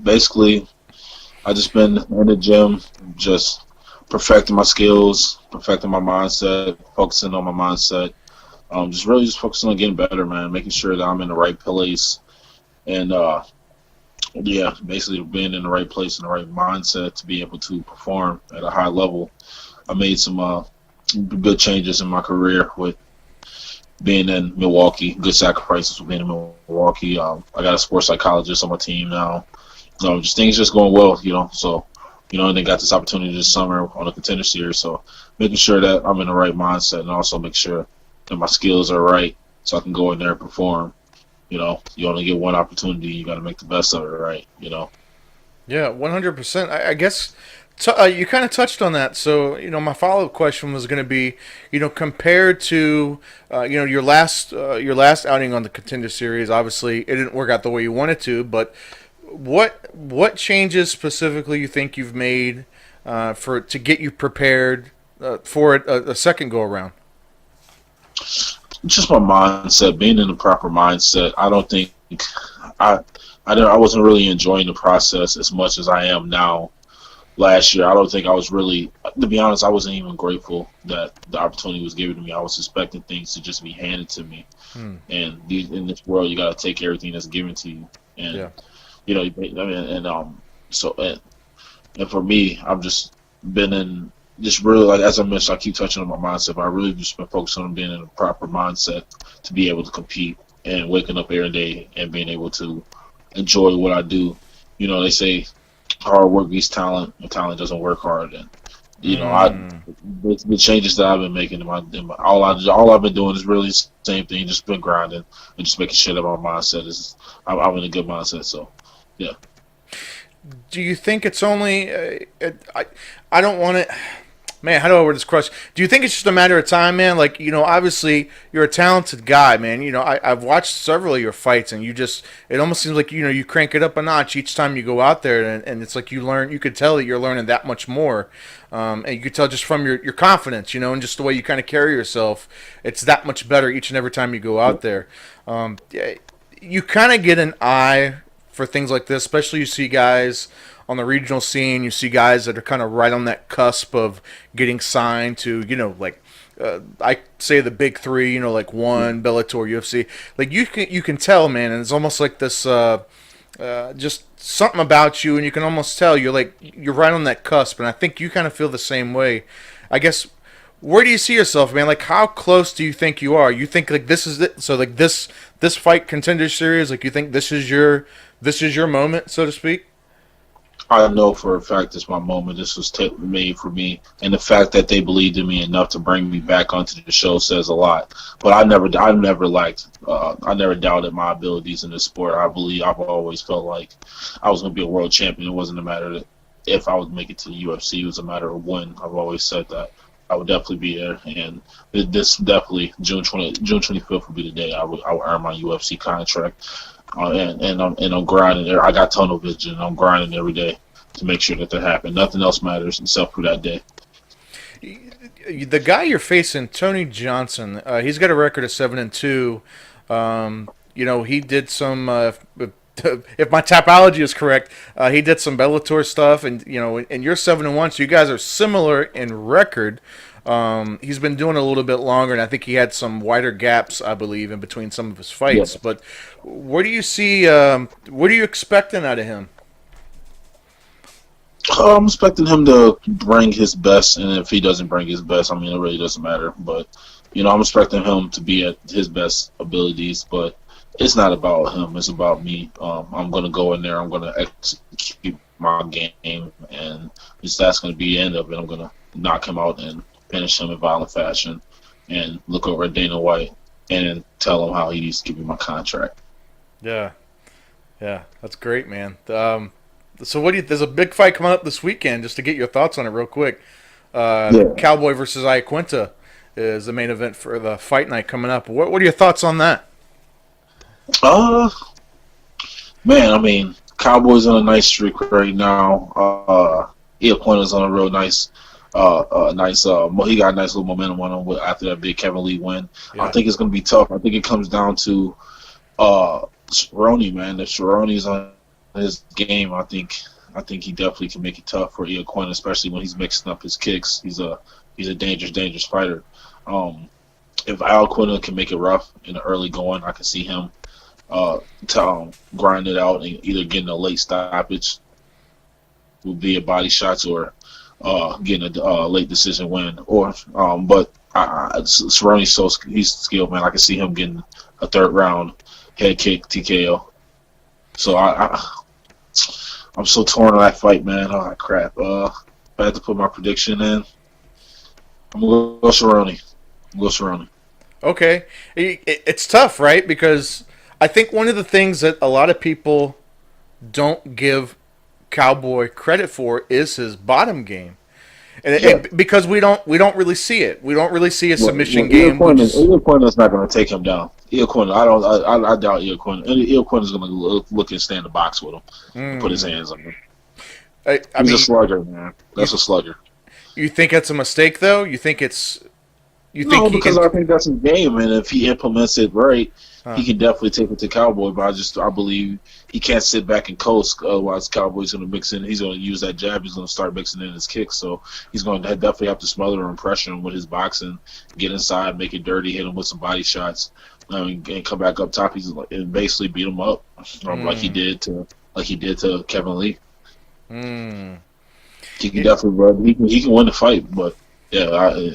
basically I just been in the gym, just perfecting my skills, perfecting my mindset, focusing on my mindset. Just focusing on getting better, man, making sure that I'm in the right place, and basically being in the right place and the right mindset to be able to perform at a high level. I made some good changes in my career with being in Milwaukee, good sacrifices with being in Milwaukee. I got a sports psychologist on my team now. Just things just going well, so, and then got this opportunity this summer on the Contender Series, so making sure that I'm in the right mindset and also make sure that my skills are right so I can go in there and perform. You only get one opportunity. You got to make the best of it, right? Yeah, 100%. I guess you kind of touched on that. So, my follow-up question was going to be, compared to, your last outing on the Contender Series, obviously it didn't work out the way you wanted to, but what changes specifically you think you've made to get you prepared for a second go-around? Just my mindset, being in the proper mindset. I don't think I wasn't really enjoying the process as much as I am now. Last year, I don't think I was really, to be honest, I wasn't even grateful that the opportunity was given to me. I was expecting things to just be handed to me. And in this world, you got to take everything that's given to you. And, you know, I mean, and for me, I've just been in, just really, like, as I mentioned, I keep touching on my mindset, but I really just been focused on being in a proper mindset to be able to compete and waking up every day and being able to enjoy what I do. You know, they say hard work beats talent, and talent doesn't work hard. And you know, the changes that I've been making all I've been doing is really the same thing, just been grinding and just making sure that my mindset is I'm in a good mindset. So, yeah. Do you think it's only? I don't want to. Man, how do I word this question? Do you think it's just a matter of time, man? Like, you know, obviously you're a talented guy, man. You know, I've watched several of your fights, and it almost seems like, you know, you crank it up a notch each time you go out there, and it's like you could tell that you're learning that much more. And you could tell just from your confidence, you know, and just the way you kind of carry yourself, it's that much better each and every time you go out there. You kind of get an eye for things like this, especially you see guys on the regional scene, you see guys that are kind of right on that cusp of getting signed to, you know, like I say the big three, you know, like One, Bellator, UFC. Like you can tell, man, and it's almost like this just something about you, and you can almost tell you're right on that cusp, and I think you kind of feel the same way. I guess, where do you see yourself, man? Like, how close do you think you are? You think like this is it? So like this fight Contender Series, like you think this is your moment, so to speak? I know for a fact it's my moment. This was made for me, and the fact that they believed in me enough to bring me back onto the show says a lot. But I never doubted my abilities in this sport. I've always felt like I was going to be a world champion. It wasn't a matter of if I would make it to the UFC. It was a matter of when. I've always said that I would definitely be there, and this definitely June 25th would be the day I would earn my UFC contract. And I'm grinding there. I got tunnel vision. I'm grinding every day to make sure that happens. Nothing else matters except for that day. The guy you're facing, Tony Johnson, he's got a record of 7-2. You know, he did some. If my topology is correct, he did some Bellator stuff, and you know, and you're 7-1, so you guys are similar in record. He's been doing it a little bit longer, and I think he had some wider gaps, I believe, in between some of his fights. Yeah. But what do you see? What are you expecting out of him? I'm expecting him to bring his best, and if he doesn't bring his best, I mean, it really doesn't matter. But, you know, I'm expecting him to be at his best abilities, but it's not about him. It's about me. I'm going to go in there. I'm going to execute my game, and that's going to be the end of it. I'm going to knock him out and finish him in violent fashion and look over at Dana White and tell him how he needs to give me my contract. Yeah, that's great, man. So there's a big fight coming up this weekend, just to get your thoughts on it real quick. Cowboy versus Iaquinta is the main event for the fight night coming up. What are your thoughts on that? Man, I mean, Cowboy's on a nice streak right now. Iaquinta's on a real nice he got a nice little momentum on him after that big Kevin Lee win. Yeah. I think it's going to be tough. I think it comes down to Cerrone, man. If Cerrone's on his game, I think he definitely can make it tough for Iaquinta, especially when he's mixing up his kicks. He's a dangerous fighter. If Iaquinta can make it rough in the early going, I can see him grind it out and either getting a late stoppage with via body shots or getting a late decision win. But Cerrone's he's skilled, man. I can see him getting a third round head kick TKO. So I'm so torn on that fight, man. Oh crap! If I had to put my prediction in, I'm gonna go Cerrone. Okay, it's tough, right? Because I think one of the things that a lot of people don't give Cowboy credit for is his bottom game, and because we don't really see it. We don't really see a submission game. Iaquinta's not going to take him down. Iaquinta, I doubt Iaquinta. Iaquinta's going to look and stand in the box with him and put his hands on him. He's a slugger, man. That's a slugger. You think it's a mistake, though? You think it's You think No, because I think that's his game, and if he implements it right, he can definitely take it to Cowboy. But I believe he can't sit back and coast. Otherwise, Cowboy's going to mix in. He's going to use that jab. He's going to start mixing in his kicks. So he's going to definitely have to smother and pressure him with his boxing, get inside, make it dirty, hit him with some body shots, and come back up top. And basically beat him up like he did to Kevin Lee. He can definitely run. He can win the fight, but yeah,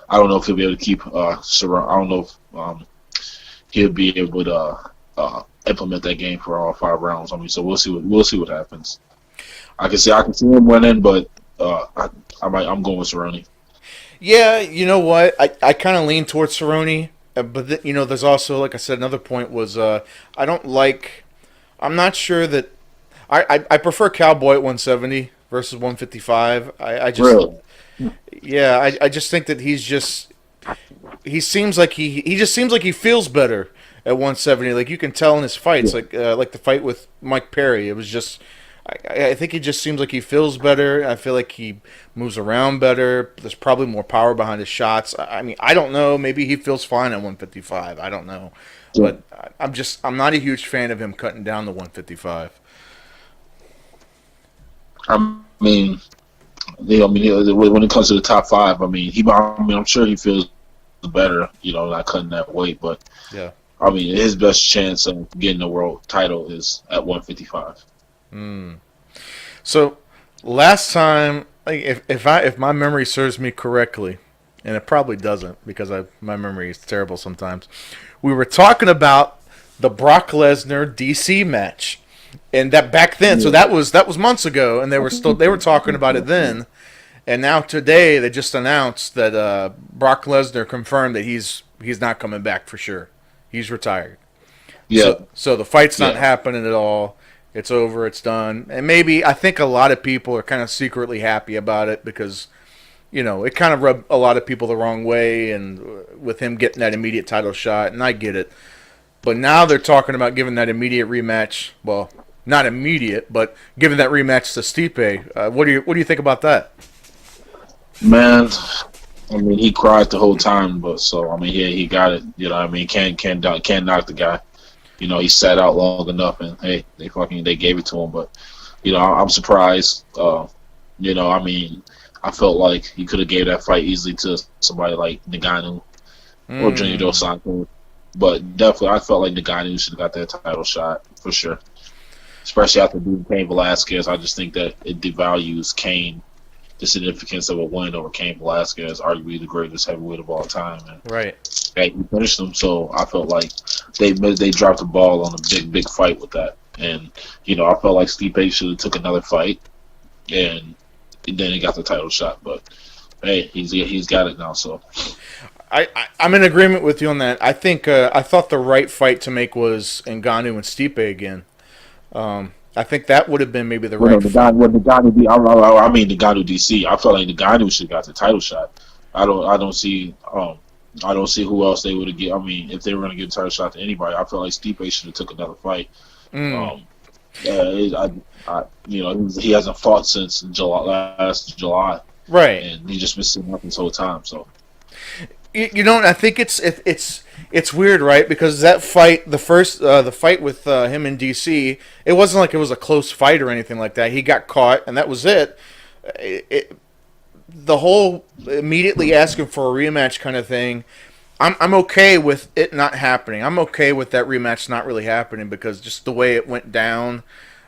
I don't know if he'll be able to keep Cerrone. I don't know if he'll be able to implement that game for all 5 rounds. I mean, so we'll see what happens. I can see him winning, but I'm going with Cerrone. Yeah, you know what? I kind of lean towards Cerrone, but there's also, like I said, another point was I'm not sure that I prefer Cowboy at 170 versus 155. I just Really? Yeah, I just think that he seems like he feels better at 170. Like you can tell in his fights, like the fight with Mike Perry. It was just, I think he just seems like he feels better. I feel like he moves around better. There's probably more power behind his shots. I mean, I don't know. Maybe he feels fine at 155. I don't know, but I'm not a huge fan of him cutting down to 155. I mean, when it comes to the top 5, I'm sure he feels better, not cutting that weight. But yeah, I mean, his best chance of getting the world title is at 155. So last time, like if my memory serves me correctly, and it probably doesn't because my memory is terrible sometimes, we were talking about the Brock Lesnar DC match. And that back then, so that was months ago, and they were talking about it then, and now today they just announced that Brock Lesnar confirmed that he's not coming back for sure. He's retired. Yeah. So the fight's not happening at all. It's over. It's done. And maybe I think a lot of people are kind of secretly happy about it because, it kind of rubbed a lot of people the wrong way, and with him getting that immediate title shot, and I get it. But now they're talking about giving that immediate rematch. Well, not immediate, but giving that rematch to Stipe. What do you think about that? Man, I mean, he cried the whole time, but he got it. Can't knock the guy. He sat out long enough, and hey, they gave it to him. But I'm surprised. I felt like he could have gave that fight easily to somebody like Ngannou or Junior Dos Santos. But definitely, I felt like Ngannou should have got that title shot for sure. Especially after beating Cain Velasquez, I just think that it devalues Cain, the significance of a win over Cain Velasquez, arguably the greatest heavyweight of all time. And right. He finished him, so I felt like they dropped the ball on a big fight with that. And I felt like Stipe should have took another fight, and then he got the title shot. But hey, he's got it now, so. I'm in agreement with you on that. I think I thought the right fight to make was Ngannou and Stipe again. I think that would have been maybe the right fight. The Ngannou DC. I felt like the Ngannou should have got the title shot. I don't see who else they would have get. I mean, if they were going to give the title shot to anybody, I felt like Stipe should have took another fight. He hasn't fought since last July. Right. And he just been sitting up this whole time. So. I think it's weird, right? Because that fight, the fight with him in DC, it wasn't like it was a close fight or anything like that. He got caught, and that was it. The whole immediately asking for a rematch kind of thing, I'm okay with it not happening. I'm okay with that rematch not really happening because just the way it went down.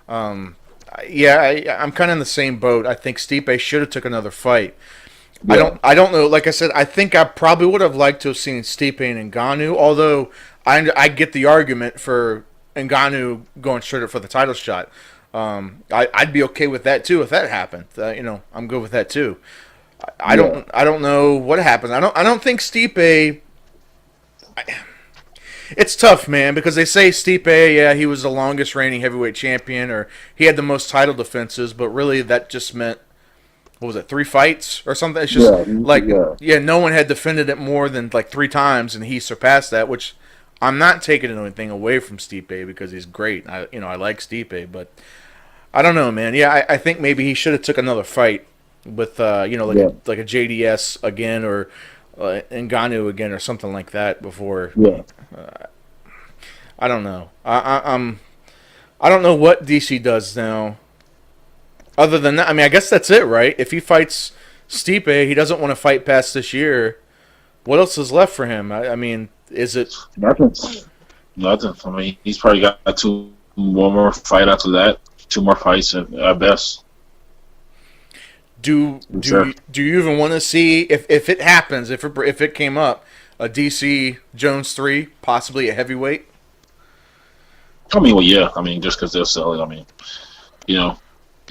I'm kind of in the same boat. I think Stipe should have took another fight. Yeah. I don't know. Like I said, I think I probably would have liked to have seen Stipe and Ngannou, although I get the argument for Ngannou going straight up for the title shot. I'd be okay with that too if that happened. I'm good with that too. I don't know what happens. I don't think Stipe. It's tough, man, because they say Stipe, he was the longest reigning heavyweight champion, or he had the most title defenses, but really that just meant, what was it, 3 fights or something? It's just no one had defended it more than like 3 times, and he surpassed that, which I'm not taking anything away from Stipe because he's great. I like Stipe, but I don't know, man. Yeah, I think maybe he should have took another fight. with like a JDS again or Ngannou again or something like that before. Yeah. I don't know. I don't know what DC does now. Other than that, I mean, I guess that's it, right? If he fights Stipe, he doesn't want to fight past this year. What else is left for him? I mean, is it Nothing? I mean, he's probably got one more fight after that. 2 more fights at best. Do you even want to see if it happens, if it came up, a DC Jones 3, possibly a heavyweight? I mean, well, yeah. I mean, just because they're selling. I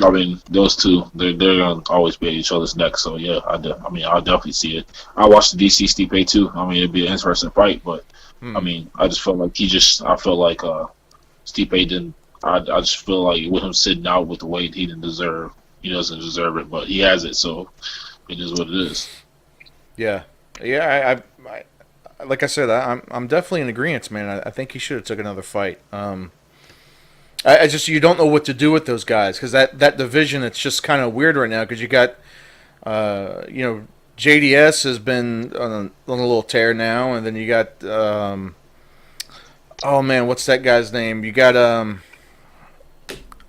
mean, those two, they're gonna always be at each other's neck. So yeah, I'll definitely see it. I watched the DC Stipe too. I mean, it'd be an interesting fight, but I mean, I just felt like Stipe didn't. I just feel like with him sitting out with the weight, he doesn't deserve it, but he has it, so it is what it is. Yeah. I like I said, I'm definitely in agreement, man. I think he should have took another fight. I just, you don't know what to do with those guys because that division, it's just kind of weird right now because you got JDS has been on a little tear now, and then you got oh man, what's that guy's name? You got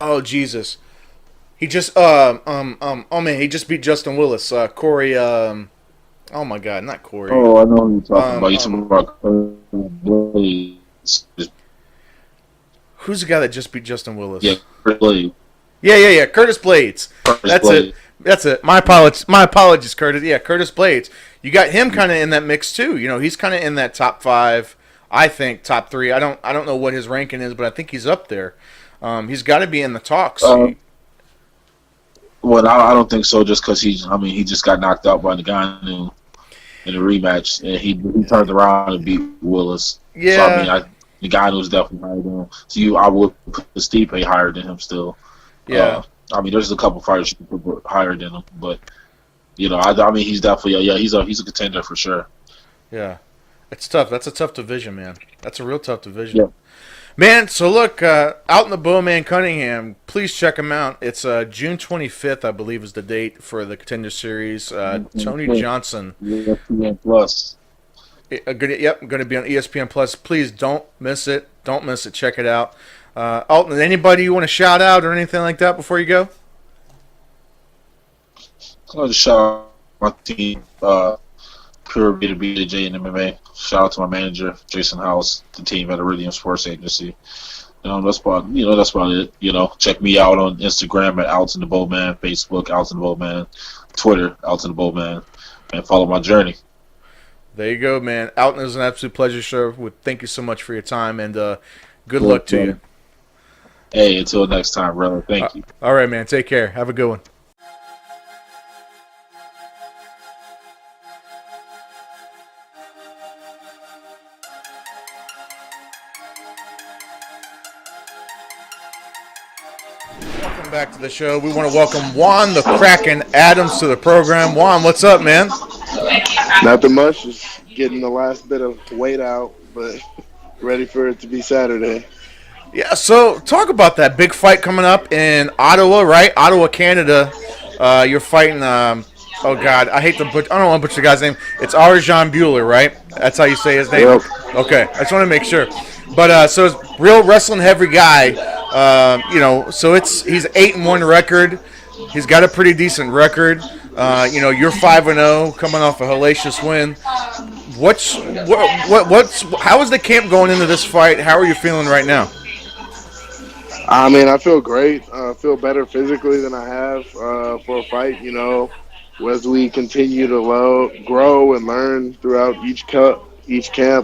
oh Jesus, he just oh man, he just beat Justin Willis. Corey oh my God, not Corey. Oh, I know what you're talking about. You're talking about Blades. Who's the guy that just beat Justin Willis? Yeah, Curtis Blades. Yeah, Curtis Blades. That's it. My apologies, Curtis. Yeah, Curtis Blades. You got him kind of in that mix too. He's kind of in that top 5. I think top 3. I don't know what his ranking is, but I think he's up there. He's got to be in the talks. Well, I don't think so. Just because he just got knocked out by the guy in the rematch, and he turned around and beat Willis. Yeah. So the guy was definitely higher than him. So I would put Stipe higher than him still. Yeah. There's a couple fighters you can put higher than him, but he's definitely he's a contender for sure. Yeah, it's tough. That's a tough division, man. That's a real tough division. Yeah. Man, so look, Alton the Bowman Cunningham, please check him out. It's June 25th, I believe, is the date for the Contender Series. Tony Johnson. ESPN Plus. Going to be on ESPN Plus. Please don't miss it. Don't miss it. Check it out. Alton, anybody you want to shout out or anything like that before you go? I'll just shout out my team, Pure B2B DJ and MMA. Shout out to my manager, Jason House, the team at Iridium Sports Agency. That's about it. Check me out on Instagram at Alton the Bowman, Facebook Alton the Bowman, Twitter Alton the Bowman, and follow my journey. There you go, man. Alton, it was an absolute pleasure, sir. Thank you so much for your time, and good luck to you. Hey, until next time, brother. Thank you. All right, man. Take care. Have a good one. Welcome back to the show. We want to welcome Juan the Kraken Adams to the program. Juan, what's up, man? Nothing much. Just getting the last bit of weight out, but ready for it to be Saturday. Yeah, so talk about that big fight coming up in Ottawa, right? Ottawa, Canada. You're fighting, oh God, I don't want to butcher the guy's name. It's Arjan Bueller, right? That's how you say his name? Yep. Okay, I just want to make sure. But, so it's real wrestling heavy guy, so he's 8-1 record. He's got a pretty decent record. You're 5-0 coming off a hellacious win. How is the camp going into this fight? How are you feeling right now? I feel great. I feel better physically than I have for a fight. As we continue to grow and learn throughout each camp,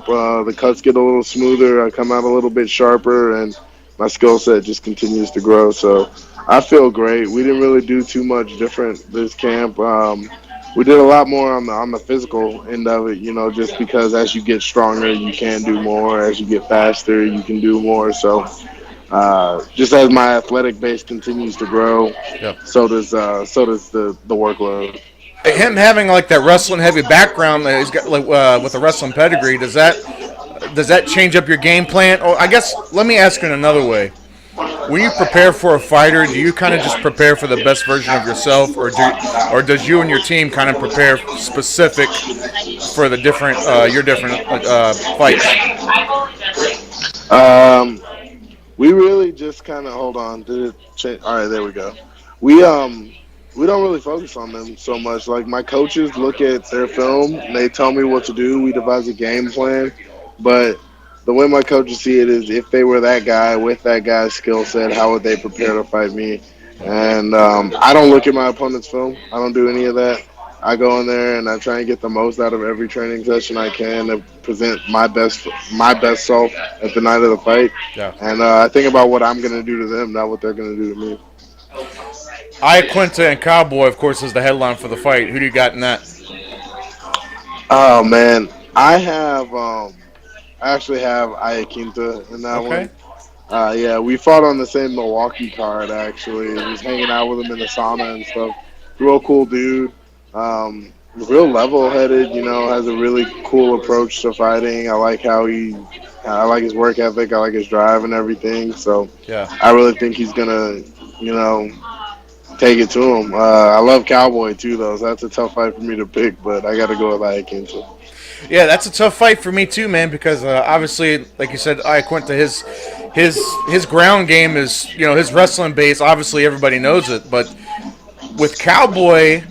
the cuts get a little smoother. I come out a little bit sharper, and my skill set just continues to grow. So I feel great. We didn't really do too much different this camp. We did a lot more on the physical end of it, just because as you get stronger, you can do more. As you get faster, you can do more. So just as my athletic base continues to grow, Yep. so does the workload. Him having like that wrestling heavy background that he's got with a wrestling pedigree, does that change up your game plan? Or I guess let me ask it another way. when you prepare for a fighter, do you kind of just prepare for the best version of yourself, or does you and your team kind of prepare specific for the different your different fights? We really just kind of hold on. Did it change? All right, there we go. We don't really focus on them so much. Like my coaches look at their film, and they tell me what to do. We devise a game plan, but the way my coaches see it is, if they were that guy with that guy's skill set, how would they prepare to fight me? And I don't look at my opponent's film. I don't do any of that. I go in there and I try and get the most out of every training session I can to present my best self at the night of the fight. Yeah. And I think about what I'm going to do to them, not what they're going to do to me. Quinta and Cowboy, of course, is the headline for the fight. Who do you got in that? Oh man, I actually have Iaquinta in that one. Yeah, we fought on the same Milwaukee card actually. Was hanging out with him in the sauna and stuff. Real cool dude. Real level-headed. Has a really cool approach to fighting. I like his work ethic. I like his drive and everything. So yeah, I really think he's gonna, take it to him. I love Cowboy too, though. So that's a tough fight for me to pick, but I got to go with Iaquinta. Yeah, that's a tough fight for me too, man. Because obviously, like you said, Iaquinta, his ground game is, his wrestling base. Obviously, everybody knows it. But with Cowboy,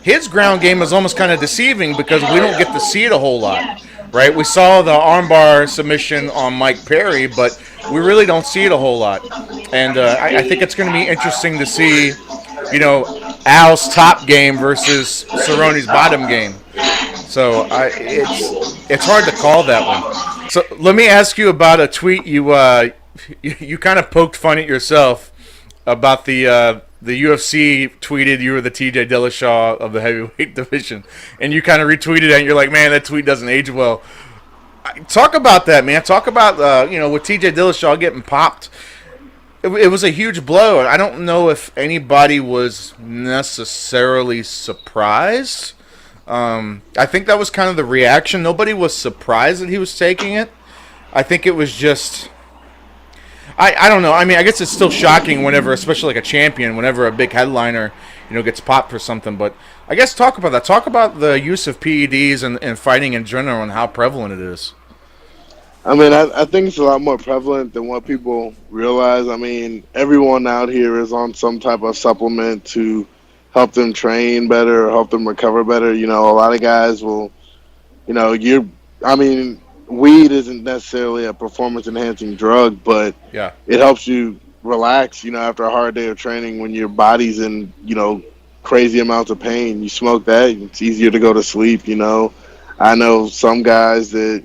his ground game is almost kind of deceiving because we don't get to see it a whole lot, right? We saw the armbar submission on Mike Perry, but we really don't see it a whole lot. And I think it's going to be interesting to see, Al's top game versus Cerrone's bottom game. So it's hard to call that one. So let me ask you about a tweet you kind of poked fun at yourself about the UFC tweeted you were the TJ Dillashaw of the heavyweight division, and you kind of retweeted it, and you're like, man, that tweet doesn't age well. Talk about that, man. Talk about with TJ Dillashaw getting popped. It was a huge blow. I don't know if anybody was necessarily surprised. I think that was kind of the reaction. Nobody was surprised that he was taking it. I think it was just, I don't know. I mean, I guess it's still shocking whenever, especially like a champion, whenever a big headliner, gets popped for something. But I guess talk about that. Talk about the use of PEDs and fighting in general and how prevalent it is. I mean, I think it's a lot more prevalent than what people realize. I mean, everyone out here is on some type of supplement to help them train better or help them recover better. A lot of guys will, weed isn't necessarily a performance-enhancing drug, but yeah, it helps you relax, after a hard day of training when your body's in, crazy amounts of pain. You smoke that, it's easier to go to sleep, I know some guys that,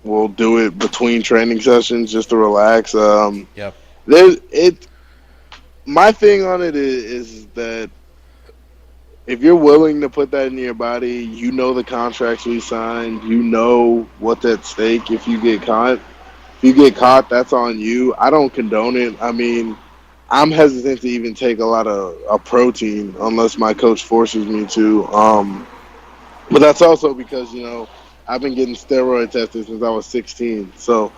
will do it between training sessions just to relax. Yep. My thing on it is that if you're willing to put that in your body, the contracts we signed, what's at stake if you get caught. If you get caught, that's on you. I don't condone it. I mean, I'm hesitant to even take a lot of protein unless my coach forces me to. But that's also because, I've been getting steroid tested since I was 16. So,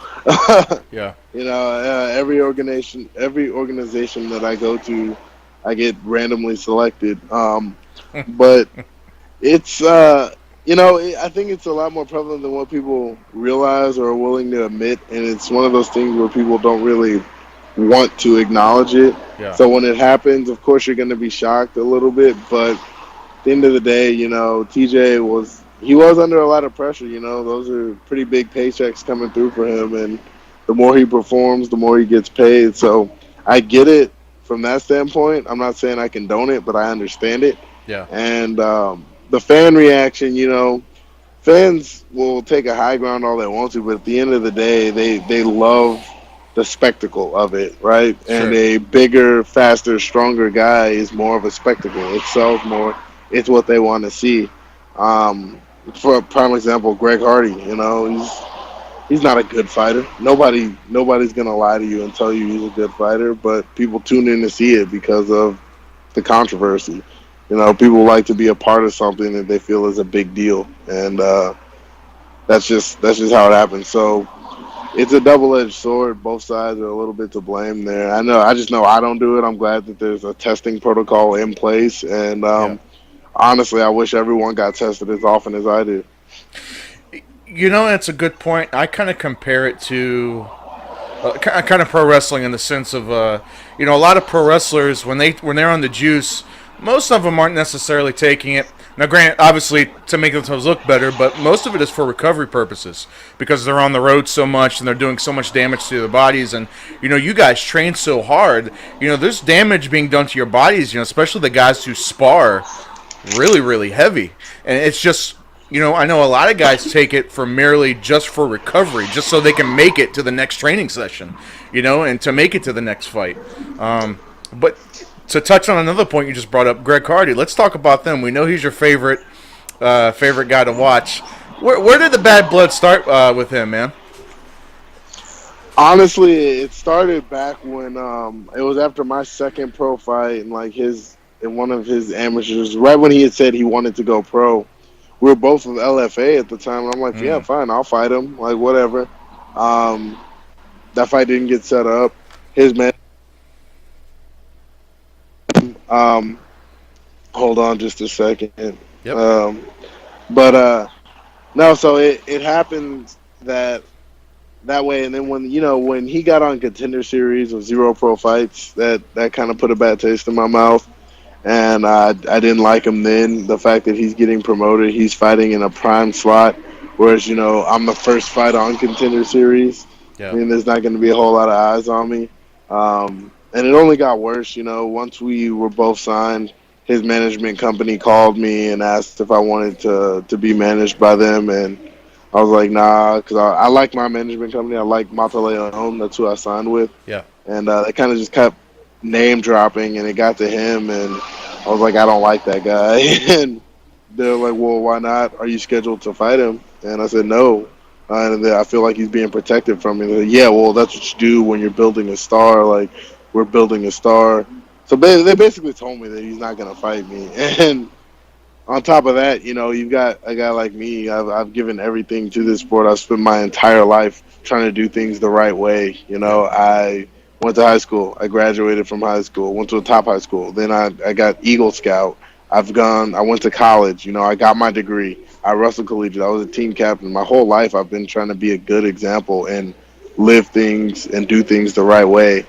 yeah, every organization that I go to, I get randomly selected. But it's, I think it's a lot more prevalent than what people realize or are willing to admit. And it's one of those things where people don't really want to acknowledge it. Yeah. So when it happens, of course, you're going to be shocked a little bit. But at the end of the day, TJ was under a lot of pressure. Those are pretty big paychecks coming through for him. And the more he performs, the more he gets paid. So I get it from that standpoint. I'm not saying I condone it, but I understand it. Yeah. And the fan reaction, fans will take a high ground all they want to, but at the end of the day, they love the spectacle of it, right? Sure. And a bigger, faster, stronger guy is more of a spectacle. It sells more. It's what they want to see. For a prime example, Greg Hardy, he's not a good fighter. Nobody's gonna lie to you and tell you he's a good fighter, but people tune in to see it because of the controversy. People like to be a part of something that they feel is a big deal, and that's just how it happens. So it's a double-edged sword. Both sides are a little bit to blame there. I just know I don't do it. I'm glad that there's a testing protocol in place, and honestly, I wish everyone got tested as often as I do. You know, that's a good point. I kind of compare it to kind of pro wrestling in the sense of, you know, a lot of pro wrestlers when they're on the juice, most of them aren't necessarily taking it. Now, granted, obviously to make themselves look better, but most of it is for recovery purposes because they're on the road so much and they're doing so much damage to their bodies. And you know, you guys train so hard. You know, there's damage being done to your bodies. You know, especially the guys who spar really, really heavy, and it's just. You know, I know a lot of guys take it for merely just for recovery, just so they can make it to the next training session, you know, and to make it to the next fight. But to touch on another point you just brought up, Greg Hardy, let's talk about them. We know he's your favorite guy to watch. Where did the bad blood start with him, man? Honestly, it started back when it was after my second pro fight and in one of his amateurs, right when he had said he wanted to go pro. We were both with LFA at the time, and I'm like, yeah, fine, I'll fight him, like, whatever. That fight didn't get set up. His man, hold on just a second. Yep. No, so it happened that way, and then when he got on Contender Series with 0 pro fights, that kind of put a bad taste in my mouth. And I didn't like him then. The fact that he's getting promoted, he's fighting in a prime slot, whereas, I'm the first fight on Contender Series. Yeah. I mean, there's not going to be a whole lot of eyes on me. And it only got worse, once we were both signed, his management company called me and asked if I wanted to be managed by them. And I was like, nah, because I like my management company. I like Mata Leon. That's who I signed with. Yeah. And they kind of just kept name dropping, and it got to him, and I was like, I don't like that guy. And they're like, well, why not? Are you scheduled to fight him? And I said, no. And I feel like he's being protected from me. They're like, yeah, well, that's what you do when you're building a star. Like, we're building a star. So they basically told me that he's not going to fight me. And on top of that, you've got a guy like me. I've given everything to this sport. I've spent my entire life trying to do things the right way. I went to high school. I graduated from high school. Went to a top high school. Then I got Eagle Scout. I went to college. I got my degree. I wrestled collegiate. I was a team captain. My whole life I've been trying to be a good example and live things and do things the right way.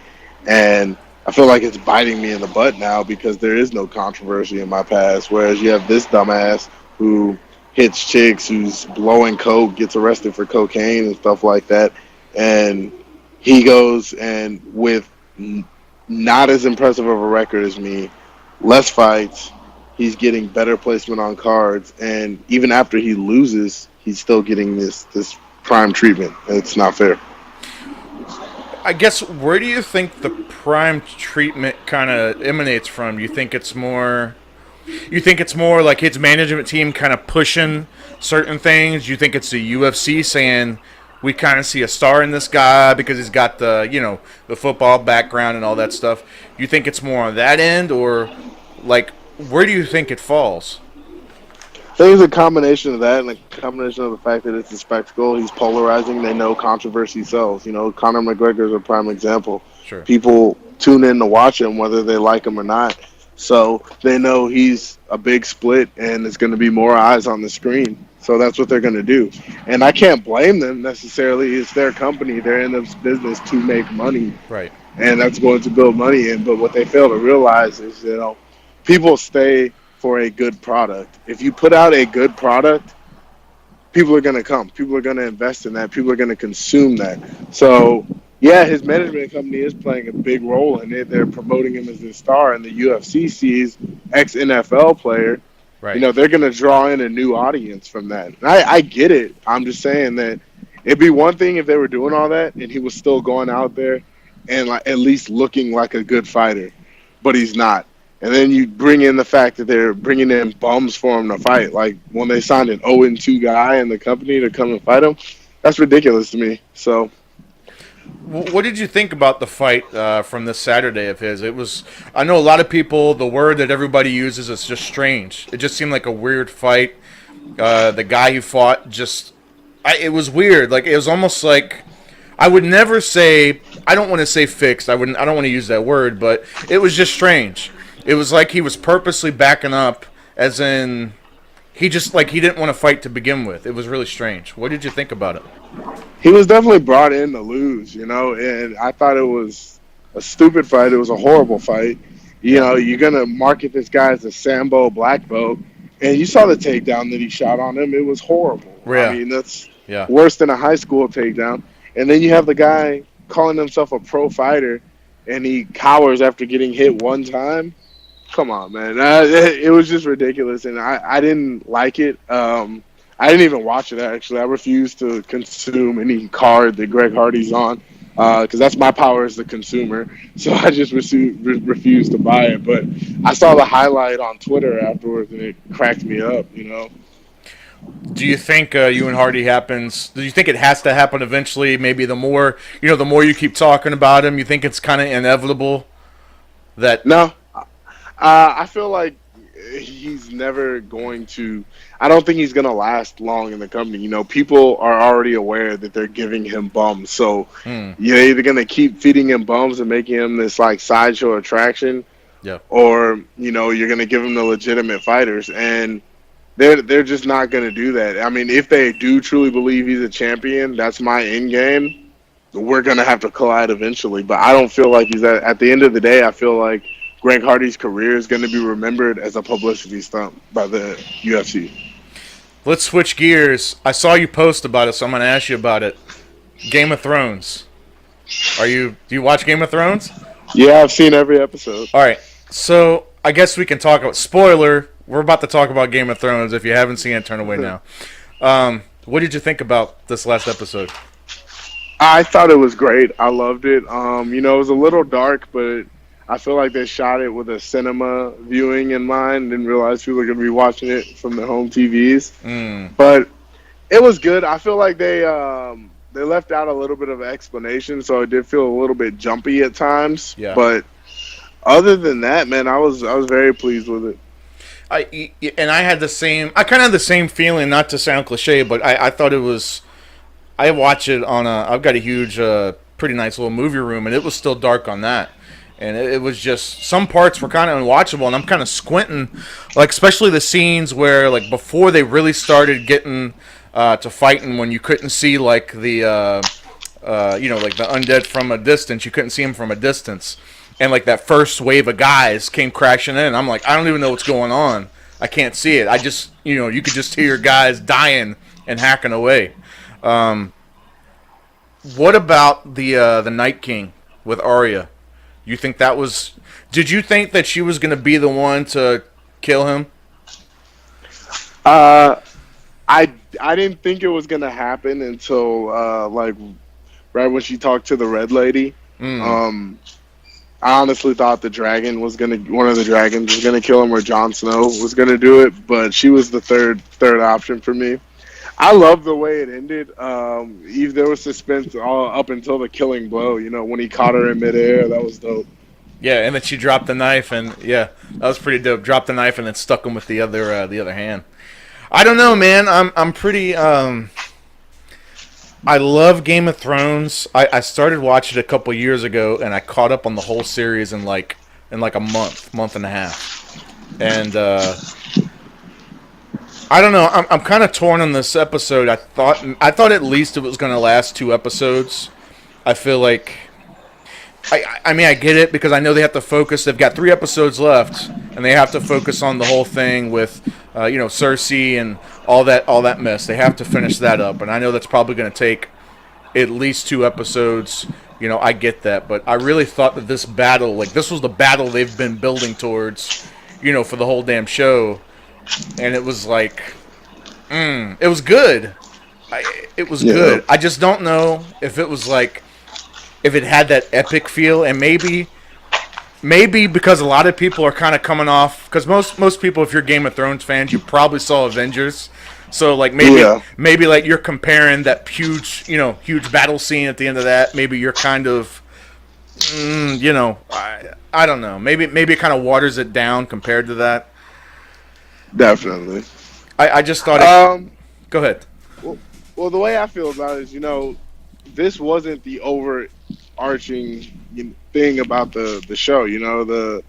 And I feel like it's biting me in the butt now because there is no controversy in my past. Whereas you have this dumbass who hits chicks, who's blowing coke, gets arrested for cocaine and stuff like that. And he goes and with not as impressive of a record as me, less fights, he's getting better placement on cards, and even after he loses, he's still getting this prime treatment. It's not fair. I guess, where do you think the prime treatment kind of emanates from? You think it's more like his management team kind of pushing certain things? You think it's the UFC saying, we kind of see a star in this guy because he's got the football background and all that stuff? You think it's more on that end, or like where do you think it falls? I think it's a combination of that and a combination of the fact that it's a spectacle. He's polarizing. They know controversy sells. Conor McGregor is a prime example. Sure. People tune in to watch him whether they like him or not. So they know he's a big split and it's going to be more eyes on the screen. So that's what they're going to do. And I can't blame them necessarily. It's their company. They're in this business to make money. Right. And that's going to build money in. But what they fail to realize is, people stay for a good product. If you put out a good product, people are going to come. People are going to invest in that. People are going to consume that. So, yeah, his management company is playing a big role in it. They're promoting him as a star, and the UFC sees ex-NFL player. Right. They're going to draw in a new audience from that. And I get it. I'm just saying that it'd be one thing if they were doing all that and he was still going out there and at least looking like a good fighter, but he's not. And then you bring in the fact that they're bringing in bums for him to fight. Like when they signed an 0-2 guy in the company to come and fight him, that's ridiculous to me. So, what did you think about the fight from this Saturday of his? I know a lot of people, the word that everybody uses is just strange. It just seemed like a weird fight. The guy who fought it was weird. Like, it was almost like, I would never say, I don't want to say fixed. I don't want to use that word, but it was just strange. It was like he was purposely backing up, as in he just like he didn't want to fight to begin with. It was really strange. What did you think about it? He was definitely brought in to lose, and I thought it was a stupid fight. It was a horrible fight. You're gonna market this guy as a Sambo black belt, and you saw the takedown that he shot on him. It was horrible. Yeah. I mean, that's worse than a high school takedown. And then you have the guy calling himself a pro fighter, and he cowers after getting hit one time. Come on, man. It was just ridiculous, and I didn't like it. I didn't even watch it, actually. I refused to consume any card that Greg Hardy's on because that's my power as the consumer. So I just refused to buy it. But I saw the highlight on Twitter afterwards, and it cracked me up, Do you think you and Hardy happens? Do you think it has to happen eventually? Maybe the more you keep talking about him, you think it's kind of inevitable that. No, I feel like he's never going to. I don't think he's going to last long in the company. People are already aware that they're giving him bums, so you're either going to keep feeding him bums and making him this like sideshow attraction, or you're going to give him the legitimate fighters and. They're just not going to do that. I mean, if they do truly believe he's a champion, that's my end game. We're going to have to collide eventually. But I don't feel like he's at the end of the day, I feel like Greg Hardy's career is going to be remembered as a publicity stunt by the UFC. Let's switch gears. I saw you post about it, so I'm going to ask you about it. Game of Thrones. Do you watch Game of Thrones? Yeah, I've seen every episode. All right. So I guess we can talk about spoiler. We're about to talk about Game of Thrones. If you haven't seen it, turn away now. What did you think about this last episode? I thought it was great. I loved it. It was a little dark, but I feel like they shot it with a cinema viewing in mind. Didn't realize people were going to be watching it from their home TVs. But it was good. I feel like they left out a little bit of explanation, so it did feel a little bit jumpy at times. Yeah. But other than that, man, I was very pleased with it. I kind of had the same feeling, not to sound cliche, but I thought it was. I watch it on I've got a huge, pretty nice little movie room, and it was still dark on that, and it was just some parts were kind of unwatchable, and I'm kind of squinting, like especially the scenes where like before they really started getting to fighting, when you couldn't see like the like the undead from a distance, you couldn't see them from a distance. And, like, that first wave of guys came crashing in. I'm like, I don't even know what's going on. I can't see it. I just, you could just hear guys dying and hacking away. What about the Night King with Arya? You think that was... Did you think that she was going to be the one to kill him? I didn't think it was going to happen until, right when she talked to the Red Lady. I honestly thought one of the dragons was gonna kill him, or Jon Snow was gonna do it, but she was the third option for me. I love the way it ended. There was suspense all up until the killing blow. When he caught her in midair, that was dope. Yeah, and then she dropped the knife, and that was pretty dope. Dropped the knife and then stuck him with the other hand. I don't know, man. I'm pretty. I love Game of Thrones. I started watching it a couple years ago, and I caught up on the whole series in like a month and a half. And I don't know. I'm kind of torn on this episode. I thought at least it was going to last 2 episodes. I feel like I mean I get it because I know they have to focus. They've got 3 episodes left, and they have to focus on the whole thing with Cersei and all that mess. They have to finish that up, and I know that's probably going to take at least 2 episodes. I get that, but I really thought that this battle, like this was the battle they've been building towards, for the whole damn show, and it was like, it was good. It was good. I just don't know if it was like, if it had that epic feel, and maybe because a lot of people are kind of coming off, because most people, if you're Game of Thrones fans, you probably saw Avengers, so like maybe like you're comparing that huge battle scene at the end of that. Maybe you're kind of, I don't know. Maybe it kind of waters it down compared to that. Definitely. I just thought. Go ahead. Well, the way I feel about it is, this wasn't the overarching thing about the show. You know,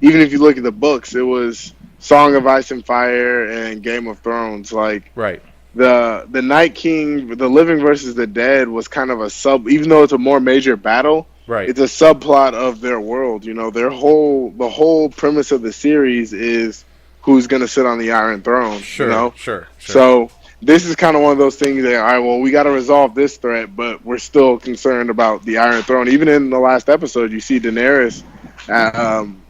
even if you look at the books, it was Song of Ice and Fire and Game of Thrones. Like Right. the Night King, the Living versus the Dead was kind of a sub. Even though it's a more major battle, Right. it's a subplot of their world. You know, the whole premise of the series is who's going to sit on the Iron Throne. Sure. You know? Sure. So this is kind of one of those things that, all right, well, we got to resolve this threat, but we're still concerned about the Iron Throne. Even in the last episode, you see Daenerys,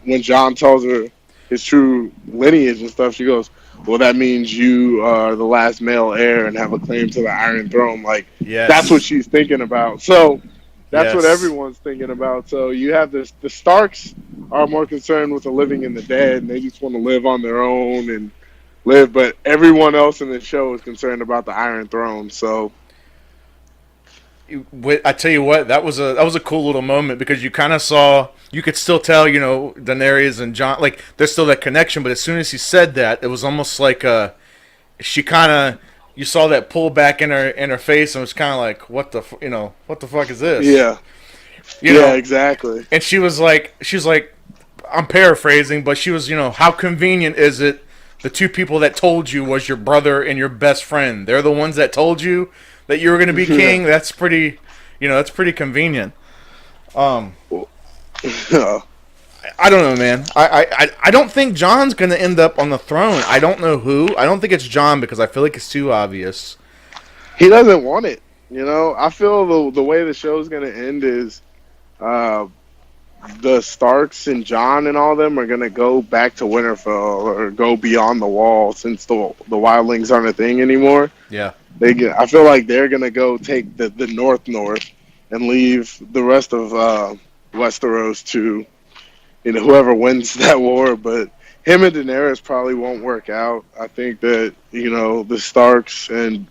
when Jon tells her his true lineage and stuff, she goes, well, that means you are the last male heir and have a claim to the Iron Throne. Like, Yes. that's what she's thinking about. So that's Yes. what everyone's thinking about. So you have the Starks are more concerned with the living and the dead, and they just want to live on their own and live. But everyone else in the show is concerned about the Iron Throne. So I tell you what, that was a cool little moment because you kind of saw, you could still tell, you know, Daenerys and Jon, like there's still that connection. But as soon as he said that, it was almost like she kind of, you saw that pull back in her face, and it was kind of like, what the fuck is this? yeah, You know? exactly. And she was like, I'm paraphrasing, but she was, you know, how convenient is it? The two people that told you was your brother and your best friend. They're the ones that told you that you were going to be king. That's pretty, that's pretty convenient. I don't know, man. I don't think John's going to end up on the throne. I don't know who. I don't think it's John because I feel like it's too obvious. He doesn't want it. You know, I feel the way the show's going to end is the Starks and Jon and all them are going to go back to Winterfell or go beyond the wall since the wildlings aren't a thing anymore. Yeah. I feel like they're going to go take the north and leave the rest of Westeros to, whoever wins that war. But him and Daenerys probably won't work out. I think that, the Starks and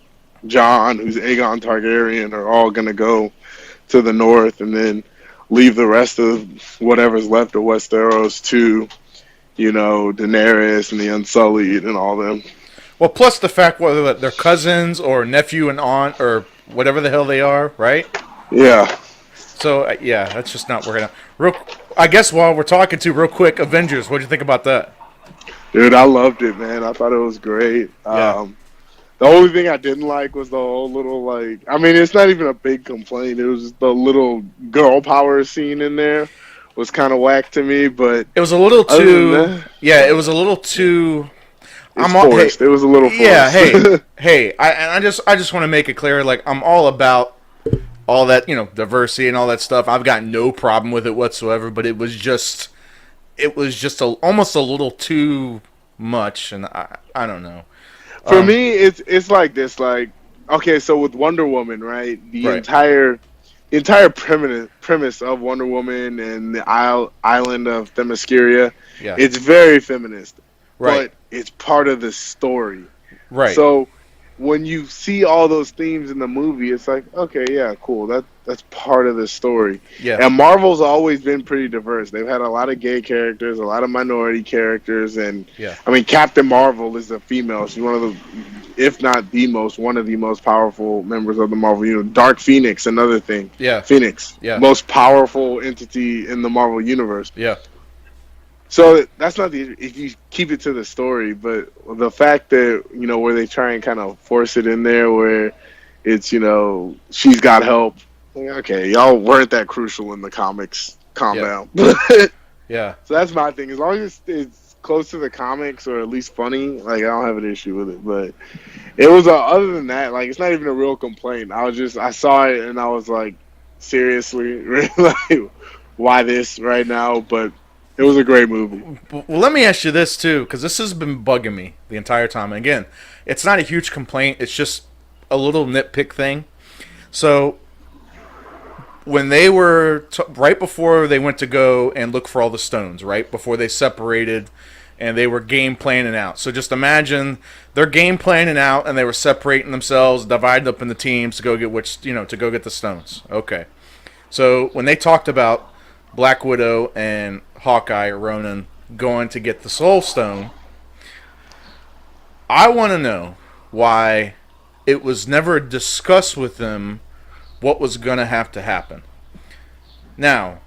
Jon, who's Aegon Targaryen, are all going to go to the north and then leave the rest of whatever's left of Westeros to, Daenerys and the Unsullied and all them. Well, plus the fact whether they're cousins or nephew and aunt or whatever the hell they are, right? Yeah. So, that's just not working out. I guess while we're talking real quick, Avengers, what do you think about that? Dude, I loved it, man. I thought it was great. Yeah. The only thing I didn't like was the whole little, it's not even a big complaint. It was just the little girl power scene in there was kind of whack to me, but... It was a little too... it was a little too... Forced. It was a little forced. Yeah, hey, I just want to make it clear, I'm all about all that, diversity and all that stuff. I've got no problem with it whatsoever, but it was just almost a little too much, and I don't know. For me, it's like this. Okay, so with Wonder Woman, right? The entire premise of Wonder Woman and the island of Themyscira, it's very feminist, right? But it's part of the story, right? So when you see all those themes in the movie, it's like, okay, yeah, cool. That's part of the story. Yeah. And Marvel's always been pretty diverse. They've had a lot of gay characters, a lot of minority characters, and Captain Marvel is a female. She's one of the, if not one of the most powerful members of the Marvel universe. Dark Phoenix, another thing. Yeah. Phoenix. Yeah. Most powerful entity in the Marvel universe. Yeah. So that's not if you keep it to the story, but the fact that, where they try and kind of force it in there where it's, she's got help. Okay, y'all weren't that crucial in the comics. Calm down. Yeah. So that's my thing. As long as it's close to the comics or at least funny, I don't have an issue with it. But it was, other than that, it's not even a real complaint. I saw it and I was like, seriously? Really? Why this right now? But it was a great movie. Well, let me ask you this, too, because this has been bugging me the entire time. And again, it's not a huge complaint. It's just a little nitpick thing. So, when they were, right before they went to go and look for all the stones, right? Before they separated and they were game planning out. So, just imagine they're game planning out and they were separating themselves, divided up into teams to go get to go get the stones. Okay. So, when they talked about Black Widow and Hawkeye or Ronan going to get the Soul Stone, I want to know why it was never discussed with them what was going to have to happen. Now,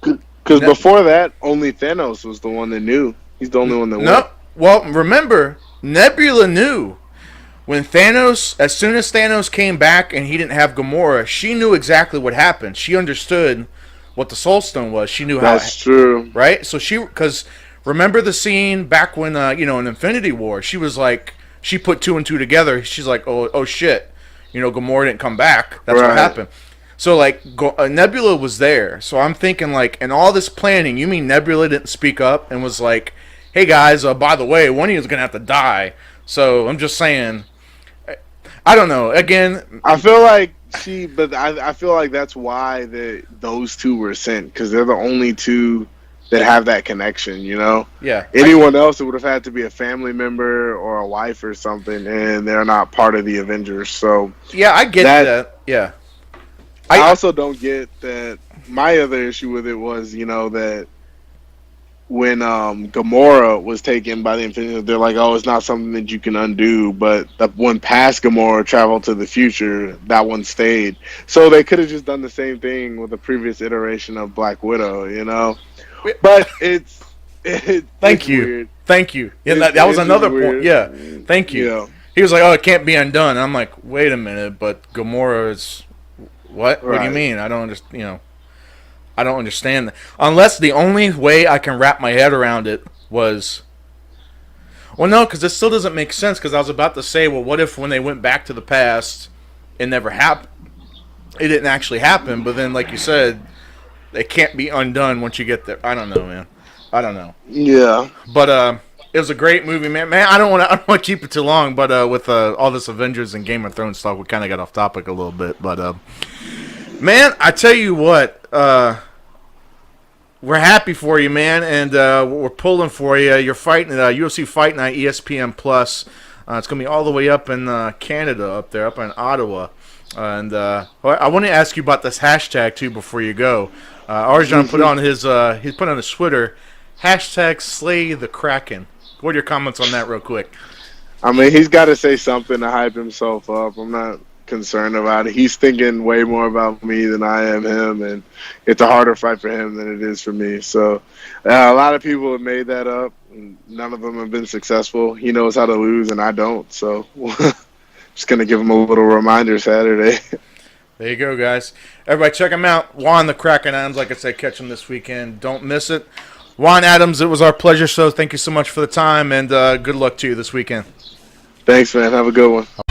because before that, only Thanos was the one that knew. He's the only one that no. Well, remember, Nebula knew. When Thanos, as soon as Thanos came back and he didn't have Gamora, she knew exactly what happened. She understood what the Soul Stone was. She knew how. That's true. Right? So because remember the scene back when, in Infinity War, she was like, she put 2 and 2 together. She's like, oh shit, Gamora didn't come back. That's what happened. So like, Nebula was there. So I'm thinking like, in all this planning, you mean Nebula didn't speak up and was like, hey guys, by the way, one of you is gonna have to die. So I'm just saying. I don't know. Again, I feel like I feel like that's why those 2 were sent, because they're the only 2 that have that connection. Yeah. Anyone else, it would have had to be a family member or a wife or something, and they're not part of the Avengers. So yeah, I get that. Yeah. I also don't get that. My other issue with it was, that when Gamora was taken by the Infinity, they're like, oh, it's not something that you can undo. But the one past Gamora traveled to the future, that one stayed. So they could have just done the same thing with the previous iteration of Black Widow, But it's Thank you. Weird. Thank you. Yeah, that was another point. Yeah. Thank you. Yeah. He was like, oh, it can't be undone. I'm like, wait a minute, but Gamora is what? What do you mean? I don't understand. I don't understand that. Unless the only way I can wrap my head around it was... Well, no, because this still doesn't make sense, because I was about to say, well, what if when they went back to the past, it never happened? It didn't actually happen, but then, like you said, it can't be undone once you get there. I don't know, man. I don't know. Yeah. But it was a great movie, man. Man, I don't want to keep it too long, but with all this Avengers and Game of Thrones talk, we kind of got off topic a little bit. But, man, I tell you what... we're happy for you, man, and we're pulling for you. You're fighting UFC Fight Night, ESPN Plus. It's going to be all the way up in Canada, up there, up in Ottawa. And I want to ask you about this hashtag, too, before you go. Arjan put on his Twitter, hashtag Slay the Kraken. What are your comments on that real quick? I mean, he's got to say something to hype himself up. I'm not concerned about it. He's thinking way more about me than I am him, and it's a harder fight for him than it is for me. So a lot of people have made that up, and none of them have been successful. He knows how to lose, and I don't. So just going to give him a little reminder Saturday. There you go, guys. Everybody check him out. Juan the Kraken Adams, like I said, catch him this weekend. Don't miss it. Juan Adams, it was our pleasure. So thank you so much for the time, and good luck to you this weekend. Thanks, man. Have a good one.